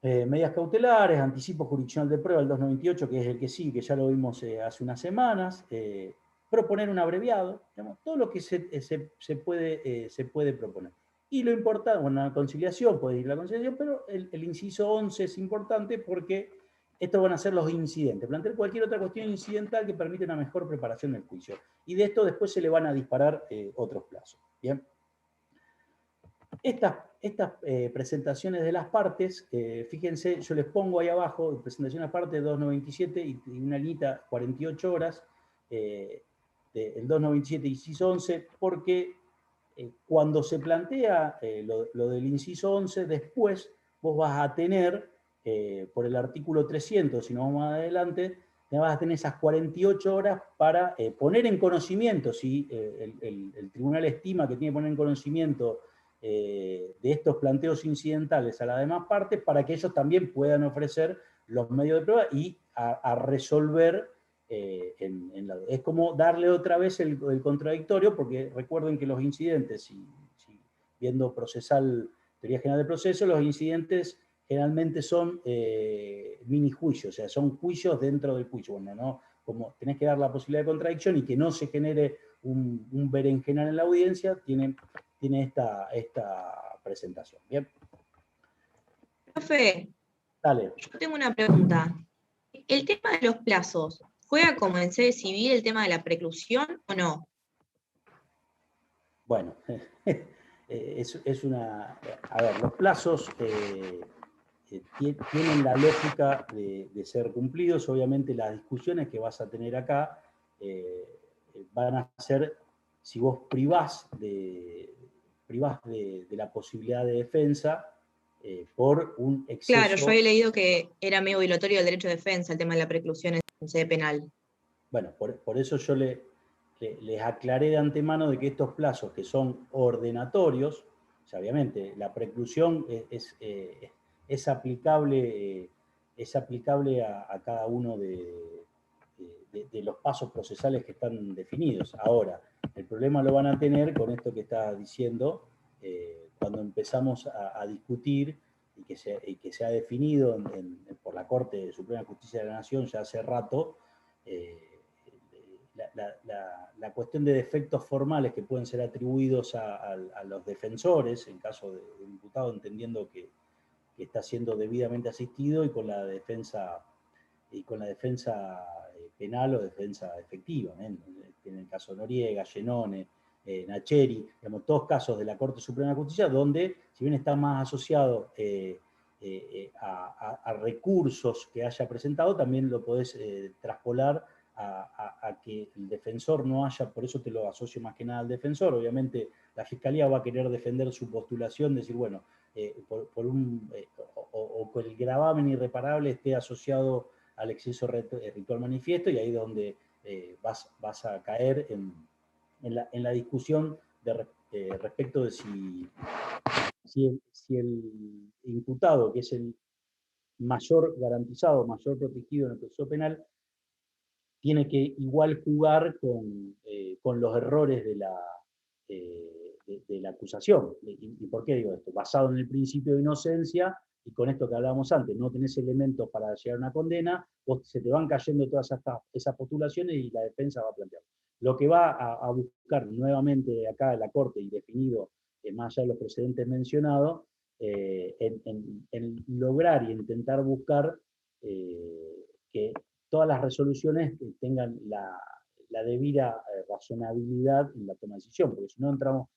Speaker 1: Medidas cautelares, anticipo jurisdiccional de prueba, el 298, que es el que sí, que ya lo vimos hace unas semanas. Proponer un abreviado, digamos, todo lo que se puede proponer. Y lo importante, bueno, la conciliación, puede ir la conciliación, pero el inciso 11 es importante porque estos van a ser los incidentes. Plantear cualquier otra cuestión incidental que permita una mejor preparación del juicio. Y de esto después se le van a disparar otros plazos. ¿Bien? Estas presentaciones de las partes, fíjense, yo les pongo ahí abajo, presentación de las partes 297 y una lista 48 horas, el 297 inciso 11, porque cuando se plantea lo del inciso 11, después vos vas a tener, por el artículo 300, si no vamos más adelante, vas a tener esas 48 horas para poner en conocimiento, si el tribunal estima que tiene que poner en conocimiento de estos planteos incidentales a las demás partes, para que ellos también puedan ofrecer los medios de prueba y a resolver es como darle otra vez el contradictorio, porque recuerden que los incidentes, viendo procesal, teoría general del proceso, los incidentes generalmente son mini juicios, o sea, son juicios dentro del juicio. Bueno, ¿no? Como tenés que dar la posibilidad de contradicción y que no se genere un berenjenal en la audiencia, tiene esta presentación. ¿Bien?
Speaker 4: Profe,
Speaker 1: dale.
Speaker 4: Yo tengo una pregunta. ¿El tema de los plazos juega como en sede civil el tema de la preclusión o no?
Speaker 1: Bueno, es una... A ver, los plazos tienen la lógica de ser cumplidos. Obviamente las discusiones que vas a tener acá van a ser, si vos privás de la posibilidad de defensa por un exceso...
Speaker 4: Claro, yo he leído que era medio violatorio del derecho de defensa el tema de la preclusión en sede penal.
Speaker 1: Bueno, por eso yo les aclaré de antemano de que estos plazos que son ordenatorios, o sea, obviamente la preclusión es aplicable a cada uno de los pasos procesales que están definidos. Ahora, el problema lo van a tener con esto que está diciendo, cuando empezamos a discutir y que se ha definido por la Corte Suprema de Justicia de la Nación ya hace rato, la cuestión de defectos formales que pueden ser atribuidos a los defensores, en caso de un imputado entendiendo que está siendo debidamente asistido, y con la defensa penal o defensa efectiva, en el caso de Noriega, Llenone, Nacheri, digamos, todos casos de la Corte Suprema de Justicia donde, si bien está más asociado a recursos que haya presentado, también lo podés traspolar a que el defensor no haya, por eso te lo asocio más que nada al defensor. Obviamente la Fiscalía va a querer defender su postulación, decir, bueno, o que el gravamen irreparable esté asociado al exceso ritual manifiesto, y ahí es donde vas a caer en la discusión respecto de si el imputado, que es el mayor garantizado, mayor protegido en el proceso penal, tiene que igual jugar con los errores de la acusación. ¿Y por qué digo esto? Basado en el principio de inocencia, y con esto que hablábamos antes, no tenés elementos para llegar a una condena, se te van cayendo todas esas postulaciones y la defensa va a plantear. Lo que va a buscar nuevamente acá en la Corte, y definido más allá de los precedentes mencionados, en lograr y intentar buscar que todas las resoluciones tengan la debida razonabilidad en la toma de decisión, porque si no entramos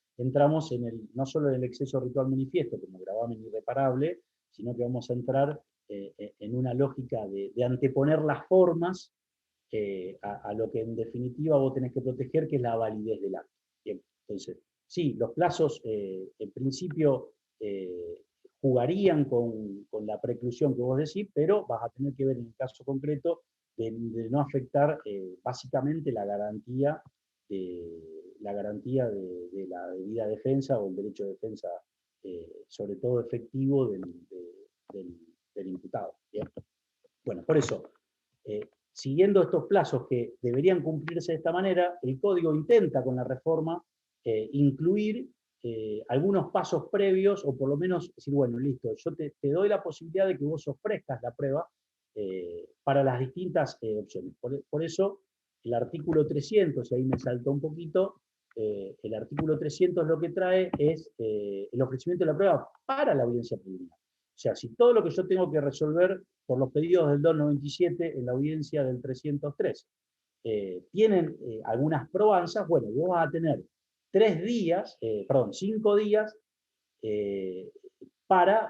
Speaker 1: no solo en el exceso ritual manifiesto como gravamen irreparable, sino que vamos a entrar en una lógica de anteponer las formas a lo que en definitiva vos tenés que proteger, que es la validez del acto. Bien, entonces, sí, los plazos en principio jugarían con la preclusión que vos decís, pero vas a tener que ver en el caso concreto de no afectar básicamente la garantía de la debida defensa o el derecho de defensa, sobre todo efectivo del imputado. ¿Bien? Bueno, por eso, siguiendo estos plazos que deberían cumplirse de esta manera, el Código intenta con la reforma incluir algunos pasos previos, o por lo menos decir, bueno, listo, yo te doy la posibilidad de que vos ofrezcas la prueba para las distintas opciones. Por eso, el artículo 300, y ahí me saltó un poquito, el artículo 300 lo que trae es el ofrecimiento de la prueba para la audiencia preliminar. O sea, si todo lo que yo tengo que resolver por los pedidos del 297 en la audiencia del 303 tienen algunas probanzas, bueno, vos vas a tener 5 días para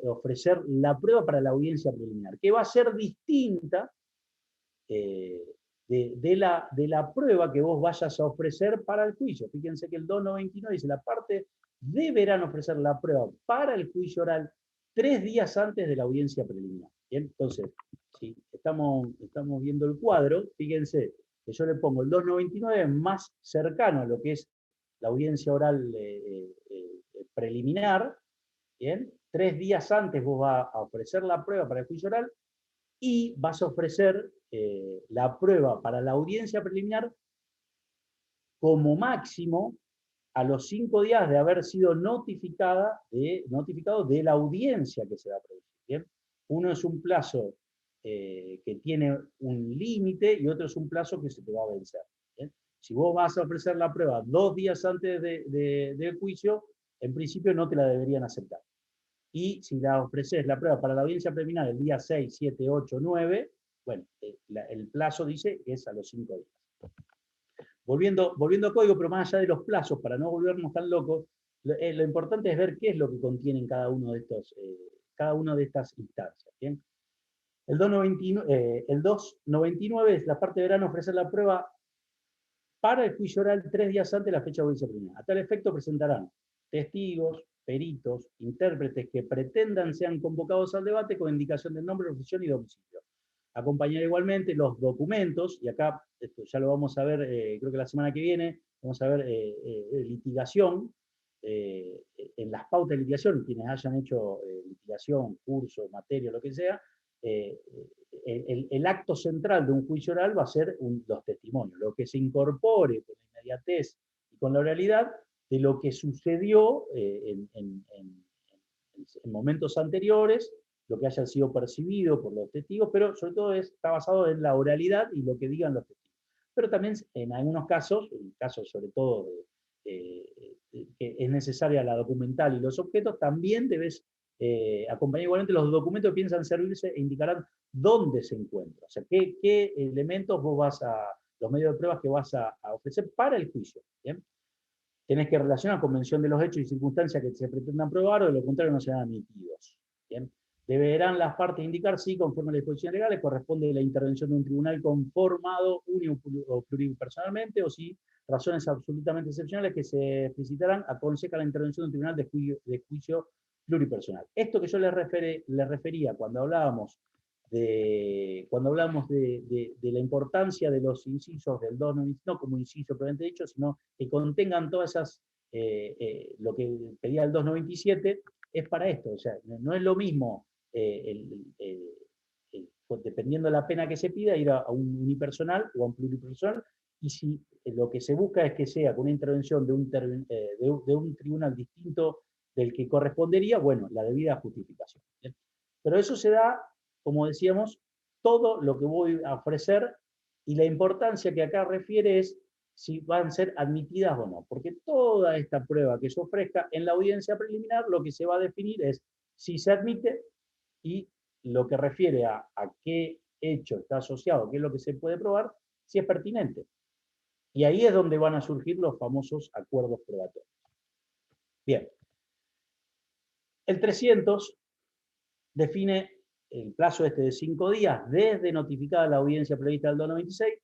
Speaker 1: ofrecer la prueba para la audiencia preliminar, que va a ser distinta de la prueba que vos vayas a ofrecer para el juicio. Fíjense que el 299 dice, la parte deberán ofrecer la prueba para el juicio oral 3 días antes de la audiencia preliminar. ¿Bien? Entonces, si estamos viendo el cuadro, fíjense que yo le pongo el 299 más cercano a lo que es la audiencia oral preliminar, ¿bien? 3 días antes vos vas a ofrecer la prueba para el juicio oral y vas a ofrecer la prueba para la audiencia preliminar como máximo a los 5 días de haber sido notificado de la audiencia que se va a producir. ¿Bien? Uno es un plazo que tiene un límite y otro es un plazo que se te va a vencer. ¿Bien? Si vos vas a ofrecer la prueba 2 días antes del juicio, en principio no te la deberían aceptar. Y si la ofreces la prueba para la audiencia preliminar el día 6, 7, 8, 9, bueno, el plazo dice que es a los 5 días. Volviendo a código, pero más allá de los plazos, para no volvernos tan locos, lo importante es ver qué es lo que contienen cada una de estas instancias. ¿Bien? El 299 es la parte de verano ofrecer la prueba para el juicio oral 3 días antes de la fecha de audiencia preliminar. A tal efecto presentarán testigos, peritos, intérpretes que pretendan sean convocados al debate con indicación del nombre, profesión y domicilio. Acompañar igualmente los documentos, y acá esto ya lo vamos a ver, creo que la semana que viene, vamos a ver litigación, en las pautas de litigación, quienes hayan hecho litigación, curso, materia, lo que sea, el acto central de un juicio oral va a ser los testimonios, lo que se incorpore con la inmediatez y con la oralidad de lo que sucedió en momentos anteriores, lo que haya sido percibido por los testigos, pero sobre todo está basado en la oralidad y lo que digan los testigos. Pero también en algunos casos, en casos sobre todo que es necesaria la documental y los objetos, también debes acompañar igualmente los documentos que piensan servirse e indicarán dónde se encuentra. O sea, qué elementos los medios de pruebas que vas a ofrecer para el juicio. ¿Bien? Tenés que relacionar con mención de los hechos y circunstancias que se pretendan probar, o de lo contrario no serán admitidos. ¿Bien? Deberán las partes indicar si, conforme a las disposiciones legales, corresponde la intervención de un tribunal conformado único o pluripersonalmente, o si razones absolutamente excepcionales que se explicitarán aconsejan la intervención de un tribunal de juicio pluripersonal. Esto que yo les refería cuando hablábamos de la importancia de los incisos del 2, no como inciso propiamente dicho, sino que contengan todas esas, lo que pedía el 297, es para esto. O sea, no es lo mismo, dependiendo de la pena que se pida, ir a un unipersonal o a un pluripersonal, y si lo que se busca es que sea con una intervención de un tribunal distinto del que correspondería, bueno, la debida justificación. ¿Bien? Pero eso se da, como decíamos, todo lo que voy a ofrecer, y la importancia que acá refiere es si van a ser admitidas o no, porque toda esta prueba que se ofrezca en la audiencia preliminar, lo que se va a definir es si se admite, y lo que refiere a qué hecho está asociado, qué es lo que se puede probar, si es pertinente. Y ahí es donde van a surgir los famosos acuerdos probatorios. Bien. El 300 define el plazo de 5 días desde notificada la audiencia prevista del 296.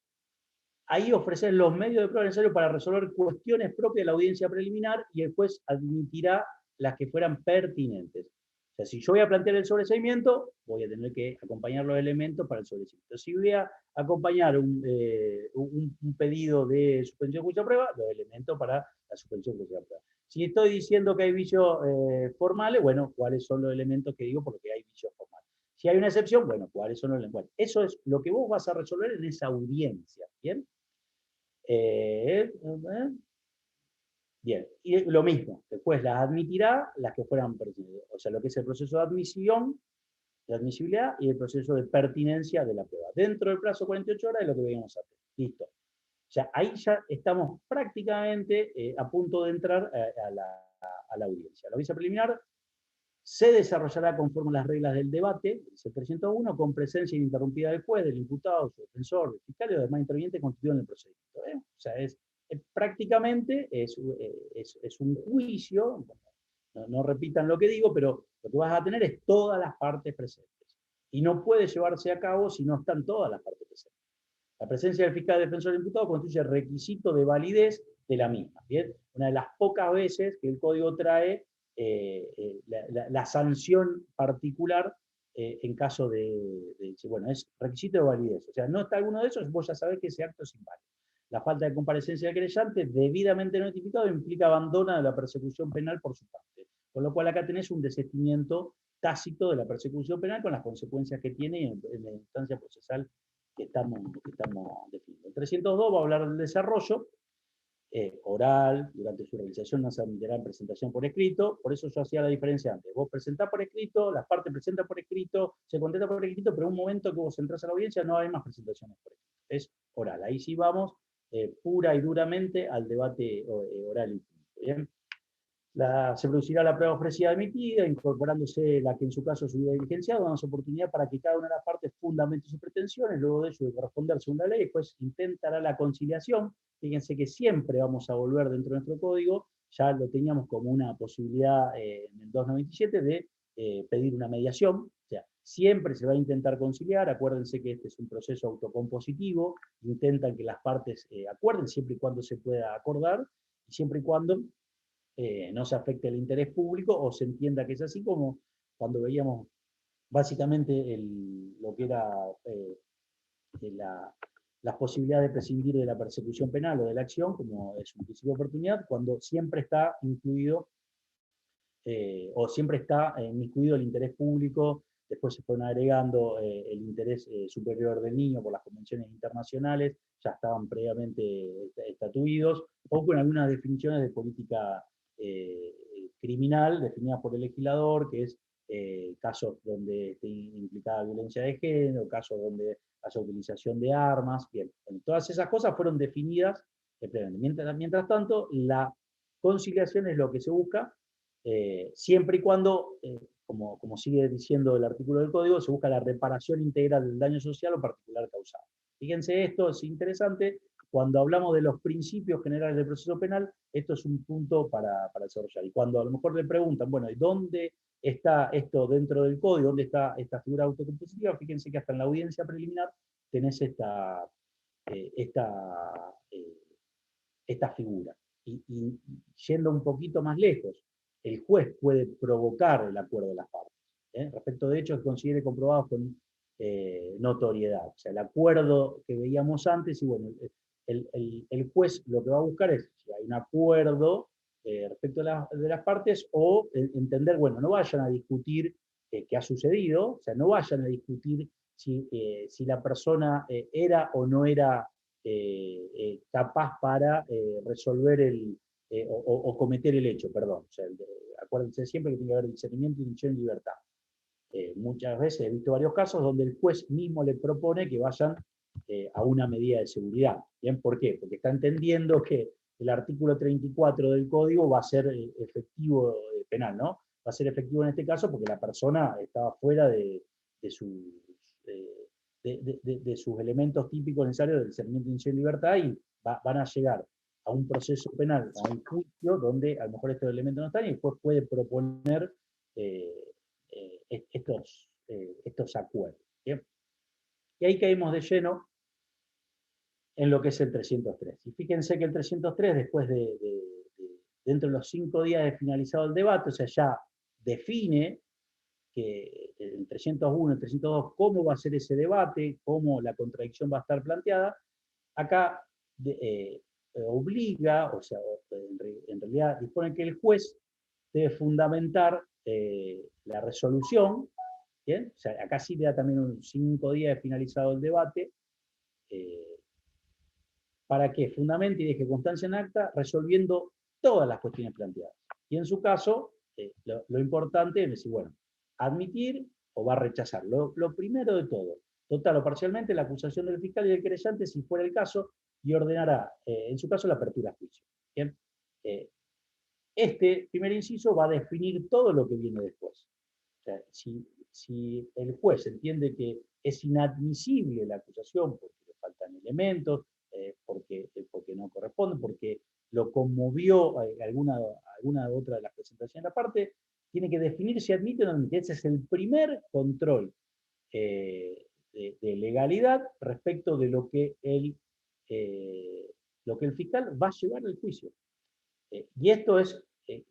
Speaker 1: Ahí ofrecer los medios de prueba necesarios para resolver cuestiones propias de la audiencia preliminar y el juez admitirá las que fueran pertinentes. O sea, si yo voy a plantear el sobreseimiento, voy a tener que acompañar los elementos para el sobreseimiento. Si voy a acompañar un pedido de suspensión de juicio a prueba, los elementos para la suspensión de juicio a prueba. Si estoy diciendo que hay vicios formales, bueno, ¿cuáles son los elementos que digo porque hay vicios formales? Si hay una excepción, bueno, ¿cuáles son los elementos? Bueno, eso es lo que vos vas a resolver en esa audiencia, ¿bien? Bien, y lo mismo, después las admitirá las que fueran pertinentes, o sea, lo que es el proceso de admisión, de admisibilidad y el proceso de pertinencia de la prueba. Dentro del plazo de 48 horas es lo que veíamos antes. Listo. O sea, ahí ya estamos prácticamente a punto de entrar a la audiencia. La audiencia preliminar se desarrollará conforme a las reglas del debate, dice 301, con presencia ininterrumpida del juez, del imputado, su defensor, del fiscal y los demás intervinientes constituidos en el procedimiento. O sea, prácticamente es un juicio, no repitan lo que digo, pero lo que vas a tener es todas las partes presentes. Y no puede llevarse a cabo si no están todas las partes presentes. La presencia del fiscal, defensor y imputado constituye requisito de validez de la misma. ¿Bien? Una de las pocas veces que el código trae la sanción particular en caso bueno, es requisito de validez. O sea, no está alguno de esos, vos ya sabés que ese acto es inválido. La falta de comparecencia del creyente debidamente notificado implica abandono de la persecución penal por su parte. Con lo cual acá tenés un desistimiento tácito de la persecución penal con las consecuencias que tiene en la instancia procesal que estamos definiendo. El 302 va a hablar del desarrollo oral, durante su realización no se admitirá en presentación por escrito, por eso yo hacía la diferencia antes. Vos presentás por escrito, las partes presentan por escrito, se contesta por escrito, pero en un momento que vos entrás a la audiencia no hay más presentaciones por escrito, es oral. Ahí sí vamos pura y duramente al debate oral y público. ¿Bien? Se producirá la prueba ofrecida admitida, incorporándose la que en su caso se hubiera diligenciado, dando oportunidad para que cada una de las partes fundamente sus pretensiones, luego de ello de corresponder según la ley, después intentará la conciliación. Fíjense que siempre vamos a volver dentro de nuestro código, ya lo teníamos como una posibilidad en el 297 de pedir una mediación, o sea, siempre se va a intentar conciliar, acuérdense que este es un proceso autocompositivo, intentan que las partes acuerden siempre y cuando se pueda acordar, y siempre y cuando no se afecte el interés público o se entienda que es así, como cuando veíamos básicamente lo que era las posibilidades de prescindir de la persecución penal o de la acción, como es un principio de oportunidad, cuando siempre está incluido o siempre está incluido el interés público. Después se fueron agregando el interés superior del niño por las convenciones internacionales, ya estaban previamente estatuidos, o con algunas definiciones de política criminal definidas por el legislador, que es casos donde esté implicada violencia de género, casos donde haya utilización de armas, bien. Bueno, todas esas cosas fueron definidas previamente. Mientras tanto, la conciliación es lo que se busca, siempre y cuando, como sigue diciendo el artículo del código, se busca la reparación integral del daño social o particular causado. Fíjense, esto es interesante. Cuando hablamos de los principios generales del proceso penal, esto es un punto para desarrollar. Y cuando a lo mejor le preguntan, bueno, ¿y dónde está esto dentro del código? ¿Dónde está esta figura autocompositiva? Fíjense que hasta en la audiencia preliminar tenés esta figura. Y yendo un poquito más lejos, el juez puede provocar el acuerdo de las partes. Respecto de hechos que considere comprobados con notoriedad. O sea, el acuerdo que veíamos antes, y bueno, el juez lo que va a buscar es si hay un acuerdo respecto de las partes, o entender, bueno, no vayan a discutir qué ha sucedido, o sea, no vayan a discutir si la persona era o no era capaz para resolver o cometer el hecho, perdón. O sea, acuérdense siempre que tiene que haber discernimiento, intención y libertad. Muchas veces he visto varios casos donde el juez mismo le propone que vayan a una medida de seguridad. ¿Bien? ¿Por qué? Porque está entendiendo que el artículo 34 del código va a ser efectivo penal, ¿no? Va a ser efectivo en este caso porque la persona estaba fuera de sus elementos típicos necesarios del discernimiento, intención y libertad, y van a llegar a un proceso penal, a un juicio, donde a lo mejor estos elementos no están, y después puede proponer estos acuerdos. ¿Bien? Y ahí caímos de lleno en lo que es el 303. Y fíjense que el 303, después dentro de los 5 días de finalizado el debate, o sea, ya define que el 301, el 302, cómo va a ser ese debate, cómo la contradicción va a estar planteada. Acá obliga, o sea, en realidad dispone que el juez debe fundamentar la resolución, ¿bien? O sea, acá sí le da también 5 días de finalizado el debate, para que fundamente y deje constancia en acta, resolviendo todas las cuestiones planteadas. Y en su caso, lo importante es decir, bueno, admitir o va a rechazar. Lo primero de todo, total o parcialmente, la acusación del fiscal y del querellante, si fuera el caso, y ordenará, en su caso, la apertura a juicio. ¿Bien? Este primer inciso va a definir todo lo que viene después. O sea, si el juez entiende que es inadmisible la acusación porque le faltan elementos, porque no corresponde, porque lo conmovió alguna otra de las presentaciones de la parte, tiene que definir si admite o no admite. Ese es el primer control de legalidad respecto de lo que el fiscal va a llevar al juicio. Y esto es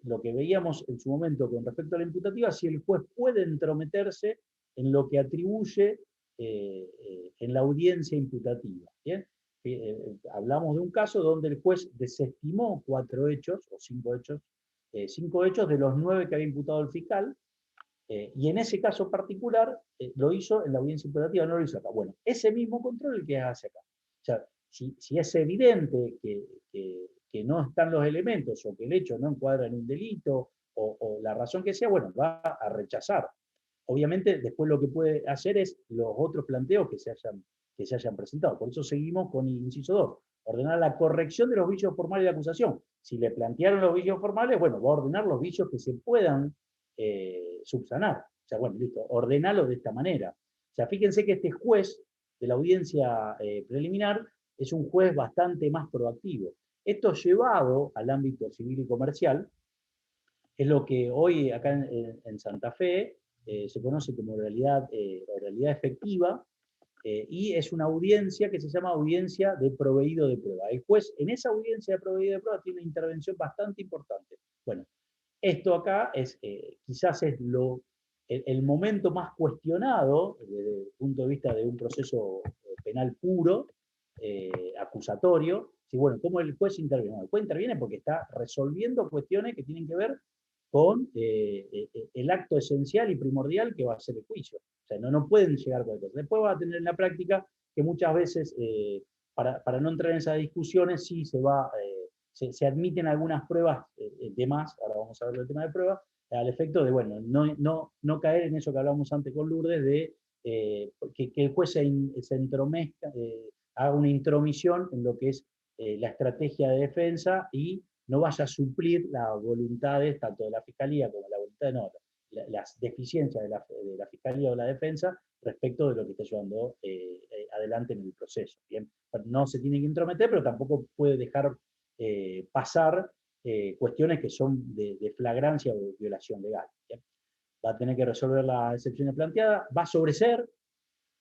Speaker 1: lo que veíamos en su momento con respecto a la imputativa, si el juez puede entrometerse en lo que atribuye en la audiencia imputativa. ¿Bien? Hablamos de un caso donde el juez desestimó 4 hechos, o 5 hechos, 5 hechos de los 9 que había imputado el fiscal, y en ese caso particular lo hizo en la audiencia imputativa, no lo hizo acá. Bueno, ese mismo control el que hace acá. O sea, si es evidente que no están los elementos, o que el hecho no encuadra en un delito, o la razón que sea, bueno, va a rechazar. Obviamente, después lo que puede hacer es los otros planteos que se hayan presentado. Por eso seguimos con el inciso 2. Ordenar la corrección de los vicios formales de acusación. Si le plantearon los vicios formales, bueno, va a ordenar los vicios que se puedan subsanar. O sea, bueno, listo, ordenalo de esta manera. O sea, fíjense que este juez de la audiencia preliminar es un juez bastante más proactivo. Esto llevado al ámbito civil y comercial es lo que hoy acá en Santa Fe se conoce como oralidad efectiva, y es una audiencia que se llama audiencia de proveído de prueba. El juez en esa audiencia de proveído de prueba tiene una intervención bastante importante. Bueno, esto acá quizás es el momento más cuestionado desde el punto de vista de un proceso penal puro, acusatorio. Sí, bueno, ¿cómo el juez interviene? Bueno, el juez interviene porque está resolviendo cuestiones que tienen que ver con el acto esencial y primordial que va a ser el juicio. O sea, no pueden llegar a cualquier cosa. Después va a tener en la práctica que muchas veces, para no entrar en esas discusiones, sí se admiten algunas pruebas de más, ahora vamos a ver el tema de pruebas, al efecto de, bueno, no caer en eso que hablamos antes con Lourdes, de que el juez se entromezca, haga una intromisión en lo que es la estrategia de defensa y no vaya a suplir las voluntades tanto de la Fiscalía como las deficiencias de la Fiscalía o la defensa respecto de lo que está llevando adelante en el proceso. ¿Bien? No se tiene que intrometer, pero tampoco puede dejar pasar cuestiones que son de flagrancia o de violación legal. ¿Bien? Va a tener que resolver las excepciones planteadas, va a sobreseer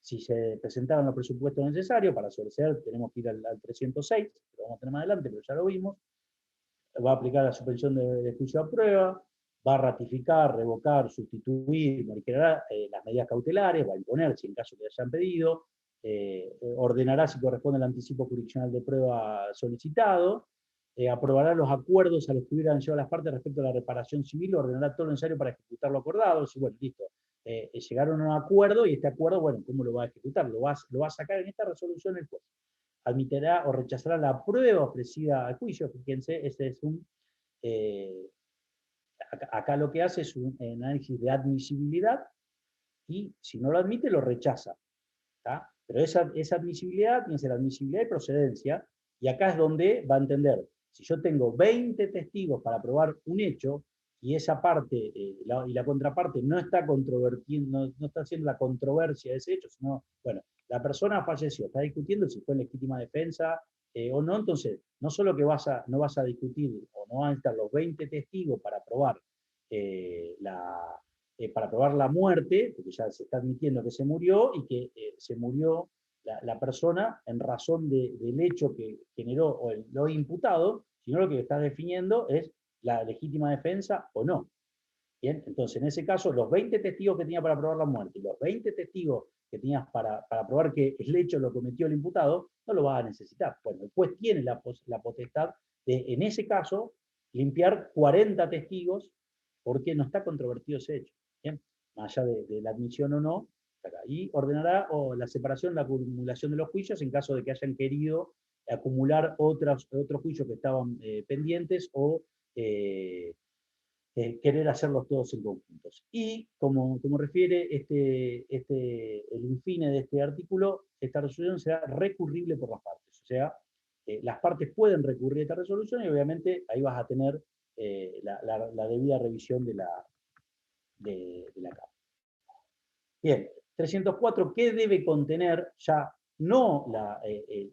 Speaker 1: si se presentaron los presupuestos necesarios. Para sobreseer tenemos que ir al 306, lo vamos a tener más adelante, pero ya lo vimos. Va a aplicar la suspensión de juicio a prueba, va a ratificar, revocar, sustituir, modificará las medidas cautelares, va a imponer si en caso que hayan pedido, ordenará si corresponde el anticipo jurisdiccional de prueba solicitado, aprobará los acuerdos a los que hubieran llevado las partes respecto a la reparación civil, ordenará todo lo necesario para ejecutar lo acordado. Y bueno, listo, llegaron a un acuerdo, y este acuerdo, bueno, ¿cómo lo va a ejecutar? Lo va a sacar en esta resolución el juez. Admitirá o rechazará la prueba ofrecida al juicio. Fíjense, acá lo que hace es un análisis de admisibilidad, y si no lo admite, lo rechaza. ¿Tá? Pero esa admisibilidad tiene que ser admisibilidad y procedencia, y acá es donde va a entender, si yo tengo 20 testigos para probar un hecho, y esa parte y la contraparte no está controvertiendo, no está haciendo la controversia de ese hecho, sino, bueno, la persona falleció, está discutiendo si fue en legítima defensa o no, entonces, no solo que no vas a discutir, o no van a estar los 20 testigos para probar la muerte, porque ya se está admitiendo que se murió, y que se murió la persona en razón del hecho que generó o lo imputado, sino lo que está definiendo es la legítima defensa o no. Bien, entonces en ese caso, los 20 testigos que tenía para probar la muerte y los 20 testigos que tenías para probar que el hecho lo cometió el imputado, no lo vas a necesitar. Bueno, el juez tiene la potestad de, en ese caso, limpiar 40 testigos porque no está controvertido ese hecho. Bien, más allá de la admisión o no, y ordenará la separación, la acumulación de los juicios en caso de que hayan querido acumular otros juicios que estaban pendientes o querer hacerlos todos en conjuntos. Y como refiere el infine de este artículo, esta resolución será recurrible por las partes. O sea, las partes pueden recurrir a esta resolución y obviamente ahí vas a tener la debida revisión de la Cámara. Bien, 304, ¿qué debe contener? Ya no qué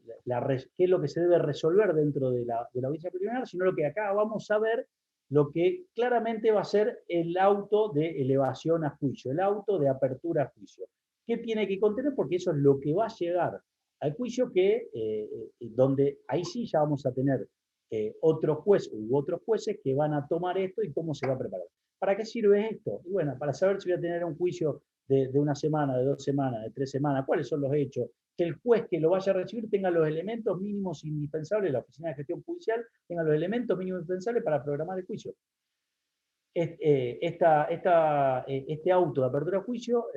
Speaker 1: es lo que se debe resolver dentro de la audiencia preliminar, sino lo que acá vamos a ver, lo que claramente va a ser el auto de elevación a juicio, el auto de apertura a juicio. ¿Qué tiene que contener? Porque eso es lo que va a llegar al juicio, donde ahí sí ya vamos a tener otro juez u otros jueces que van a tomar esto y cómo se va a preparar. ¿Para qué sirve esto? Y bueno, para saber si voy a tener un juicio de una semana, de 2 semanas, de 3 semanas, cuáles son los hechos, que el juez que lo vaya a recibir tenga los elementos mínimos indispensables, la Oficina de Gestión Judicial tenga los elementos mínimos indispensables para programar el juicio. Este auto de apertura a juicio,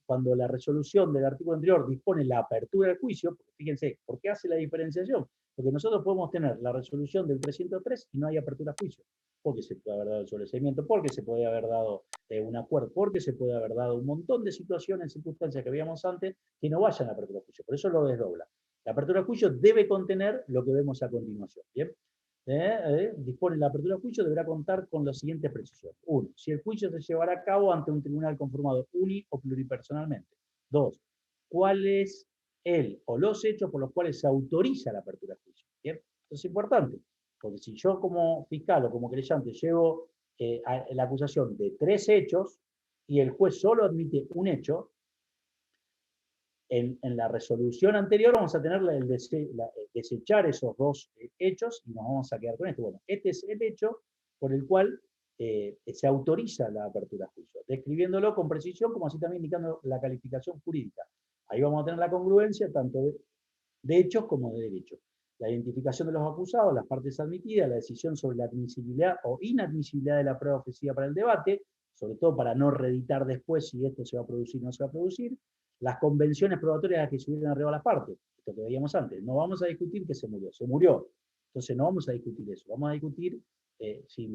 Speaker 1: cuando la resolución del artículo anterior dispone la apertura del juicio, fíjense, ¿por qué hace la diferenciación? Porque nosotros podemos tener la resolución del 303 y no hay apertura a juicio, porque se puede haber dado el sobreseimiento, porque se puede haber dado un acuerdo, porque se puede haber dado un montón de situaciones, circunstancias que veíamos antes, que no vayan a apertura a juicio, por eso lo desdobla. La apertura a juicio debe contener lo que vemos a continuación, ¿bien? Dispone la apertura del juicio, deberá contar con las siguientes precisiones. 1. Si el juicio se llevará a cabo ante un tribunal conformado uni o pluripersonalmente. 2. ¿Cuál es el o los hechos por los cuales se autoriza la apertura del juicio? ¿Bien? Esto es importante, porque si yo como fiscal o como querellante llevo la acusación de 3 hechos y el juez solo admite un hecho, en la resolución anterior vamos a tener desechar esos 2 hechos y nos vamos a quedar con esto. Bueno, este es el hecho por el cual se autoriza la apertura a juicio, describiéndolo con precisión como así también indicando la calificación jurídica. Ahí vamos a tener la congruencia tanto de hechos como de derechos. La identificación de los acusados, las partes admitidas, la decisión sobre la admisibilidad o inadmisibilidad de la prueba ofrecida para el debate, sobre todo para no reeditar después si esto se va a producir o no se va a producir, las convenciones probatorias a las que se hubieran arriba las partes, esto que veíamos antes. No vamos a discutir que se murió. Entonces no vamos a discutir eso, vamos a discutir si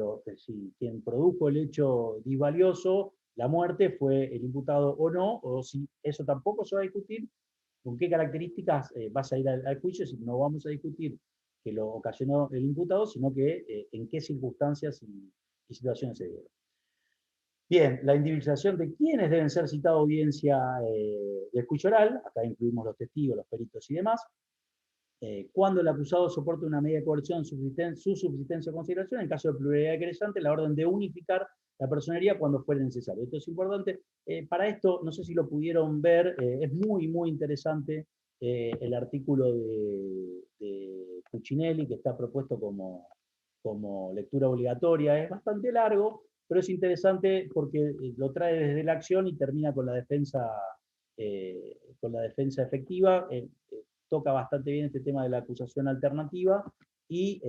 Speaker 1: quien produjo el hecho disvalioso, la muerte, fue el imputado o no, o si eso tampoco se va a discutir, con qué características vas a ir al juicio, si no vamos a discutir que lo ocasionó el imputado, sino que en qué circunstancias y situaciones se dieron. Bien, la individualización de quiénes deben ser citados a audiencia del juicio oral, acá incluimos los testigos, los peritos y demás. Cuando el acusado soporte una medida de coerción, su subsistencia o consideración, en caso de pluralidad de querellante, la orden de unificar la personería cuando fuera necesario. Esto es importante. Para esto, no sé si lo pudieron ver, es muy, muy interesante el artículo de Cuccinelli, que está propuesto como lectura obligatoria. Es bastante largo, pero es interesante porque lo trae desde la acción y termina con la defensa efectiva. Toca bastante bien este tema de la acusación alternativa y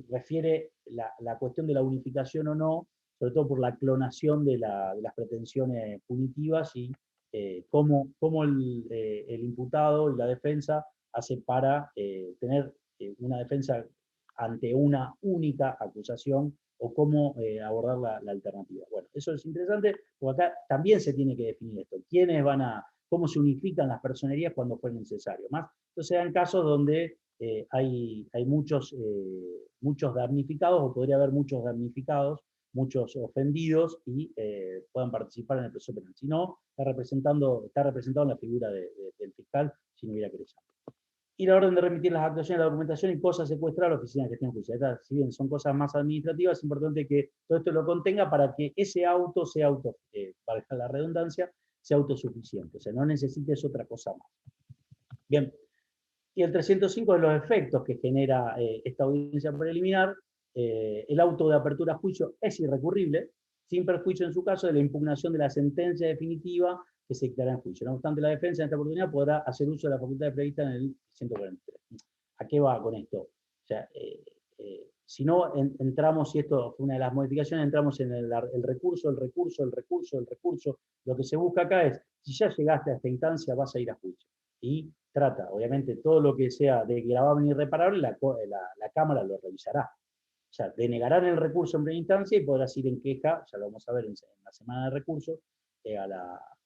Speaker 1: refiere la cuestión de la unificación o no, sobre todo por la clonación de las pretensiones punitivas y cómo el imputado y la defensa hace para tener una defensa ante una única acusación o cómo abordar la alternativa. Bueno, eso es interesante, porque acá también se tiene que definir esto. ¿Quiénes cómo se unifican las personerías cuando fue necesario? Entonces se dan casos donde hay muchos damnificados, o podría haber muchos damnificados, muchos ofendidos, y puedan participar en el proceso penal. Si no, está representado en la figura del fiscal, si no hubiera querellante. y la orden de remitir las actuaciones, la documentación y cosas secuestradas a la Oficina de Gestión Judicial. Si bien son cosas más administrativas, es importante que todo esto lo contenga para que ese auto sea valga la redundancia, sea autosuficiente. O sea, no necesites otra cosa más. Bien. Y el 305 de los efectos que genera esta audiencia preliminar. El auto de apertura a juicio es irrecurrible, sin perjuicio en su caso de la impugnación de la sentencia definitiva que se dictará en juicio. No obstante, la defensa en esta oportunidad podrá hacer uso de la facultad prevista en el 143. ¿A qué va con esto? O sea, si no entramos, y esto fue una de las modificaciones, entramos en el recurso. Lo que se busca acá es, si ya llegaste a esta instancia, vas a ir a juicio. Y trata, obviamente, todo lo que sea de grabable e irreparable, la Cámara lo revisará. O sea, denegarán el recurso en primera instancia y podrás ir en queja, ya lo vamos a ver en la semana de recursos,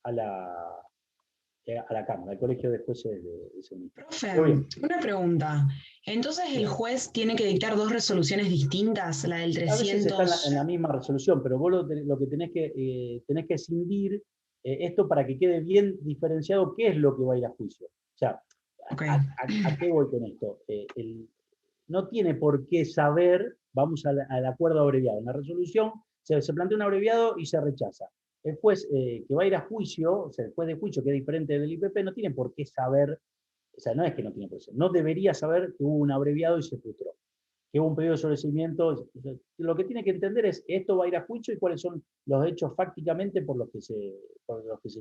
Speaker 1: a la Cámara, al Colegio de Jueces de Segunda Instancia.
Speaker 6: Profe, una pregunta. Entonces el juez tiene que dictar dos resoluciones distintas, la del 300...
Speaker 1: A veces está en la misma resolución, pero vos lo que tenés que escindir esto para que quede bien diferenciado qué es lo que va a ir a juicio. O sea,
Speaker 6: okay.
Speaker 1: ¿A qué voy con esto? No tiene por qué saber, vamos al acuerdo abreviado. En la resolución se plantea un abreviado y se rechaza. El juez que va a ir a juicio, o sea, el juez de juicio, que es diferente del IPP, no tiene por qué saber, o sea, no es que no tiene por qué saber, no debería saber que hubo un abreviado y se frustró, que hubo un pedido de sobreseimiento. Lo que tiene que entender es que esto va a ir a juicio y cuáles son los hechos fácticamente por los que se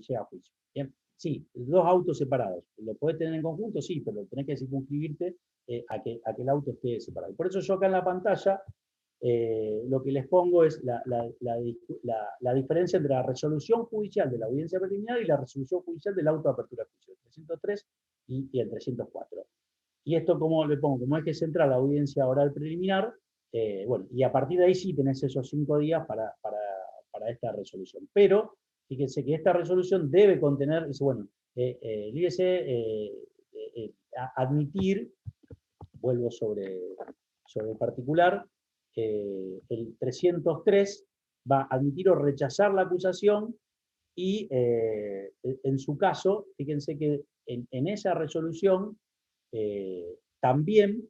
Speaker 1: llega a juicio. ¿Bien? Sí, dos autos separados. ¿Lo podés tener en conjunto? Sí, pero tenés que circunscribirte a que el auto esté separado. Por eso yo acá en la pantalla lo que les pongo es la diferencia entre la resolución judicial de la audiencia preliminar y la resolución judicial del auto de apertura de juicio, el 303 y el 304. Y esto, como le pongo, como eje central la audiencia oral preliminar, bueno, y a partir de ahí sí tenés esos 5 días para esta resolución. Pero, fíjense que esta resolución debe contener, dice, bueno, líguese admitir, vuelvo sobre el particular, el 303 va a admitir o rechazar la acusación y en su caso, fíjense que en esa resolución también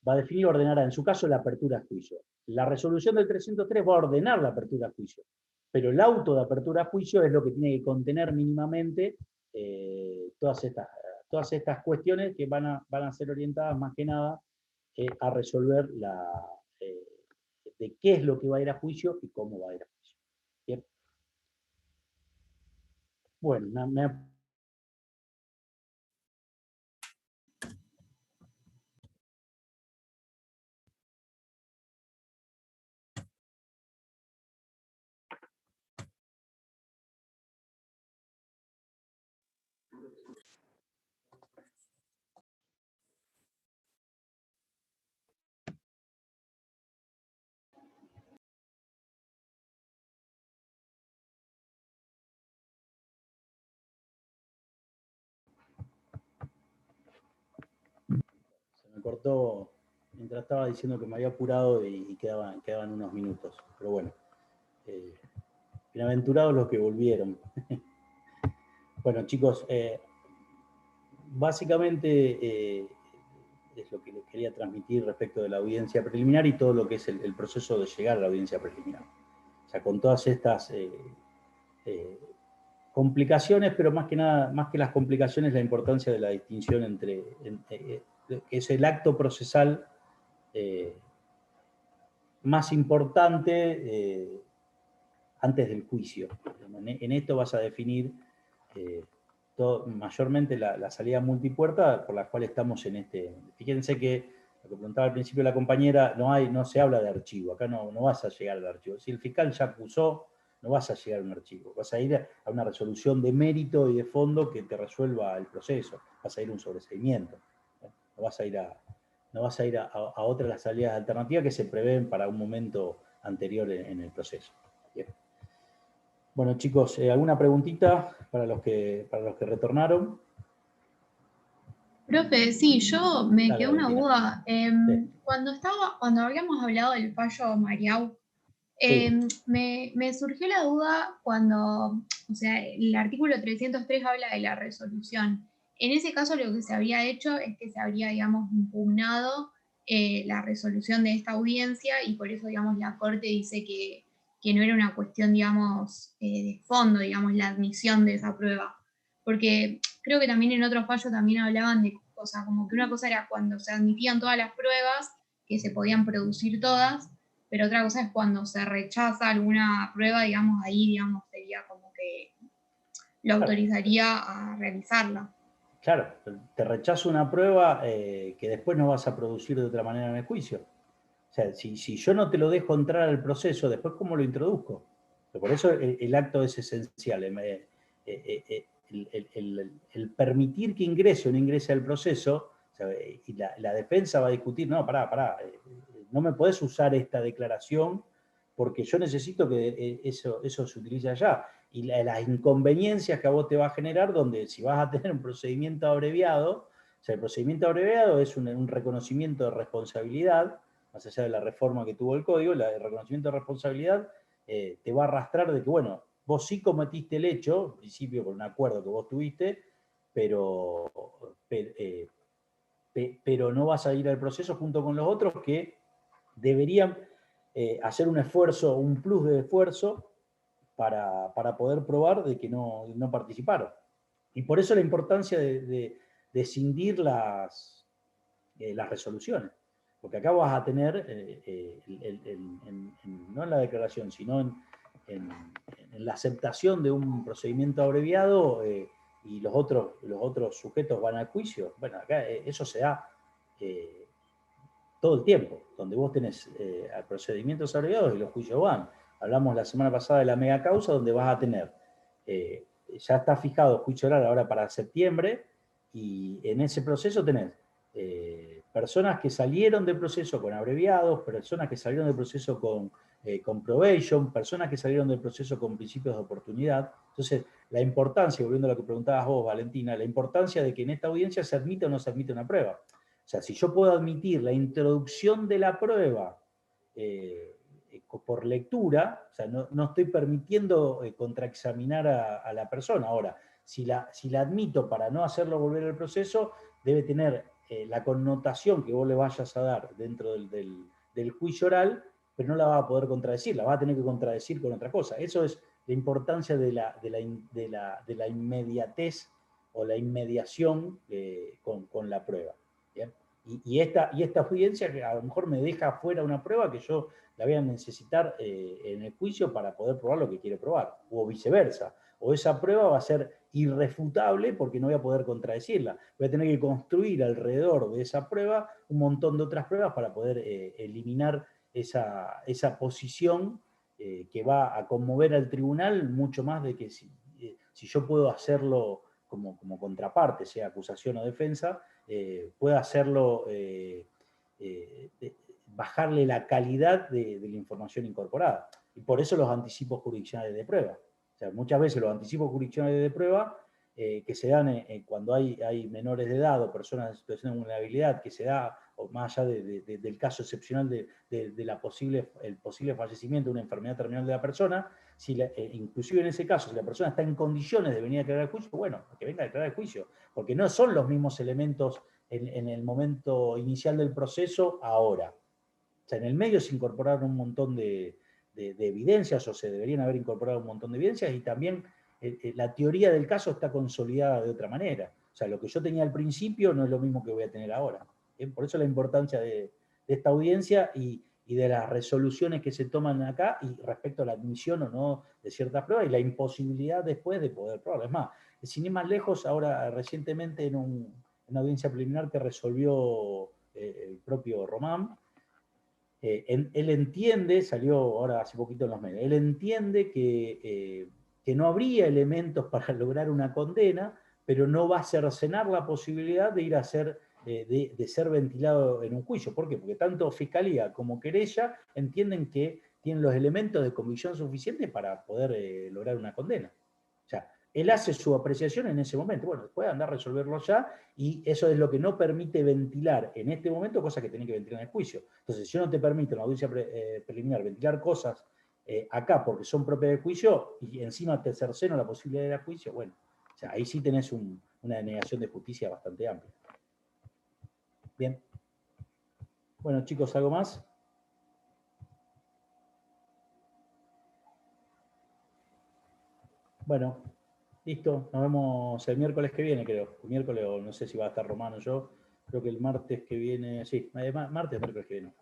Speaker 1: va a definir y ordenará, en su caso, la apertura a juicio. La resolución del 303 va a ordenar la apertura a juicio, pero el auto de apertura a juicio es lo que tiene que contener mínimamente todas estas cuestiones que van a ser orientadas más que nada a resolver de qué es lo que va a ir a juicio y cómo va a ir a juicio. ¿Bien? Bueno, se me cortó mientras estaba diciendo que me había apurado y quedaban unos minutos. Pero bueno, bienaventurados los que volvieron. Bueno, chicos, básicamente es lo que les quería transmitir respecto de la audiencia preliminar y todo lo que es el proceso de llegar a la audiencia preliminar. O sea, con todas estas complicaciones, pero más que nada, más que las complicaciones, la importancia de la distinción entre que es el acto procesal más importante antes del juicio. En esto vas a definir mayormente la salida multipuerta por la cual estamos en este. Fíjense que lo que preguntaba al principio la compañera, no se habla de archivo, acá no vas a llegar al archivo. Si el fiscal ya acusó, no vas a llegar a un archivo, vas a ir a una resolución de mérito y de fondo que te resuelva el proceso, vas a ir a un sobreseimiento, no vas a ir a otras las salidas alternativas que se prevén para un momento anterior en el proceso. Bien. Bueno, chicos, ¿alguna preguntita para los que retornaron?
Speaker 7: Profe, sí, yo me
Speaker 1: Dale,
Speaker 7: quedó una
Speaker 1: Valentina.
Speaker 7: duda.
Speaker 1: Sí.
Speaker 7: Cuando habíamos hablado del fallo Mariau,
Speaker 1: Sí.
Speaker 7: me surgió la duda cuando, o sea, el artículo 303 habla de la resolución. En ese caso lo que se habría hecho es que se habría, digamos, impugnado la resolución de esta audiencia y por eso, digamos, la Corte dice que no era una cuestión, digamos, de fondo, digamos, la admisión de esa prueba. Porque creo que también en otros fallos también hablaban de cosas, como que una cosa era cuando se admitían todas las pruebas, que se podían producir todas, pero otra cosa es cuando se rechaza alguna prueba, digamos, ahí, digamos, sería como que lo autorizaría a realizarla.
Speaker 1: Claro, te rechazo una prueba que después no vas a producir de otra manera en el juicio. O sea, si yo no te lo dejo entrar al proceso, después ¿cómo lo introduzco? Pero por eso el acto es esencial. El permitir que ingrese o no ingrese al proceso, o sea, y la defensa va a discutir, no, pará, no me podés usar esta declaración porque yo necesito que eso se utilice allá. Y las inconveniencias que a vos te va a generar, donde si vas a tener un procedimiento abreviado, o sea, el procedimiento abreviado es un reconocimiento de responsabilidad, más allá de la reforma que tuvo el código, el reconocimiento de responsabilidad te va a arrastrar de que, bueno, vos sí cometiste el hecho, en principio por un acuerdo que vos tuviste, pero no vas a ir al proceso junto con los otros que deberían hacer un esfuerzo, un plus de esfuerzo para poder probar de que no participaron. Y por eso la importancia de escindir las resoluciones. Porque acá vas a tener, no en la declaración, sino en la aceptación de un procedimiento abreviado y los otros sujetos van al juicio. Bueno, acá eso se da todo el tiempo, donde vos tenés procedimientos abreviados y los juicios van. Hablamos la semana pasada de la mega causa, donde vas a tener, ya está fijado juicio oral ahora para septiembre, y en ese proceso tenés personas que salieron del proceso con abreviados, personas que salieron del proceso con probation, personas que salieron del proceso con principios de oportunidad. Entonces, la importancia, volviendo a lo que preguntabas vos, Valentina, la importancia de que en esta audiencia se admita o no se admite una prueba. O sea, si yo puedo admitir la introducción de la prueba por lectura, o sea, no estoy permitiendo contraexaminar a la persona. Ahora, si la admito para no hacerlo volver al proceso, debe tener la connotación que vos le vayas a dar dentro del juicio oral, pero no la va a poder contradecir, la va a tener que contradecir con otra cosa. Eso es la importancia de la inmediatez o la inmediación con la prueba. ¿Bien? Y esta audiencia que a lo mejor me deja fuera una prueba que yo la voy a necesitar en el juicio para poder probar lo que quiere probar, o viceversa. O esa prueba va a ser irrefutable porque no voy a poder contradecirla. Voy a tener que construir alrededor de esa prueba un montón de otras pruebas para poder eliminar esa posición que va a conmover al tribunal mucho más de que si yo puedo hacerlo como contraparte, sea acusación o defensa, pueda hacerlo, bajarle la calidad de la información incorporada. Y por eso los anticipos jurisdiccionales de prueba. O sea, muchas veces los anticipos jurisdiccionales de prueba que se dan cuando hay menores de edad o personas en situación de vulnerabilidad, que se da, o más allá del caso excepcional de el posible fallecimiento de una enfermedad terminal de la persona, inclusive en ese caso, si la persona está en condiciones de venir a declarar el juicio, bueno, que venga a declarar el juicio, porque no son los mismos elementos en el momento inicial del proceso ahora. O sea, en el medio se incorporaron un montón de evidencias, o se deberían haber incorporado un montón de evidencias, y también la teoría del caso está consolidada de otra manera. O sea, lo que yo tenía al principio no es lo mismo que voy a tener ahora. Por eso la importancia de esta audiencia y de las resoluciones que se toman acá y respecto a la admisión o no de ciertas pruebas y la imposibilidad después de poder probar. Es más, sin ir más lejos, ahora recientemente en una audiencia preliminar que resolvió el propio Román, él entiende, salió ahora hace poquito en los medios, él entiende que no habría elementos para lograr una condena, pero no va a cercenar la posibilidad de ir a ser, de ser ventilado en un juicio. ¿Por qué? Porque tanto fiscalía como querella entienden que tienen los elementos de convicción suficientes para poder lograr una condena. O sea, él hace su apreciación en ese momento. Bueno, después andar a resolverlo ya, y eso es lo que no permite ventilar en este momento cosas que tienen que ventilar en el juicio. Entonces, si yo no te permito en la audiencia preliminar ventilar cosas acá porque son propias del juicio y encima te cerceno la posibilidad de ir a juicio, bueno, sea, ahí sí tenés una denegación de justicia bastante amplia. Bien. Bueno, chicos, ¿algo más? Bueno, listo. Nos vemos el miércoles que viene, creo. El miércoles, o no sé si va a estar Romano o yo. Creo que el martes que viene, sí, martes o miércoles que viene.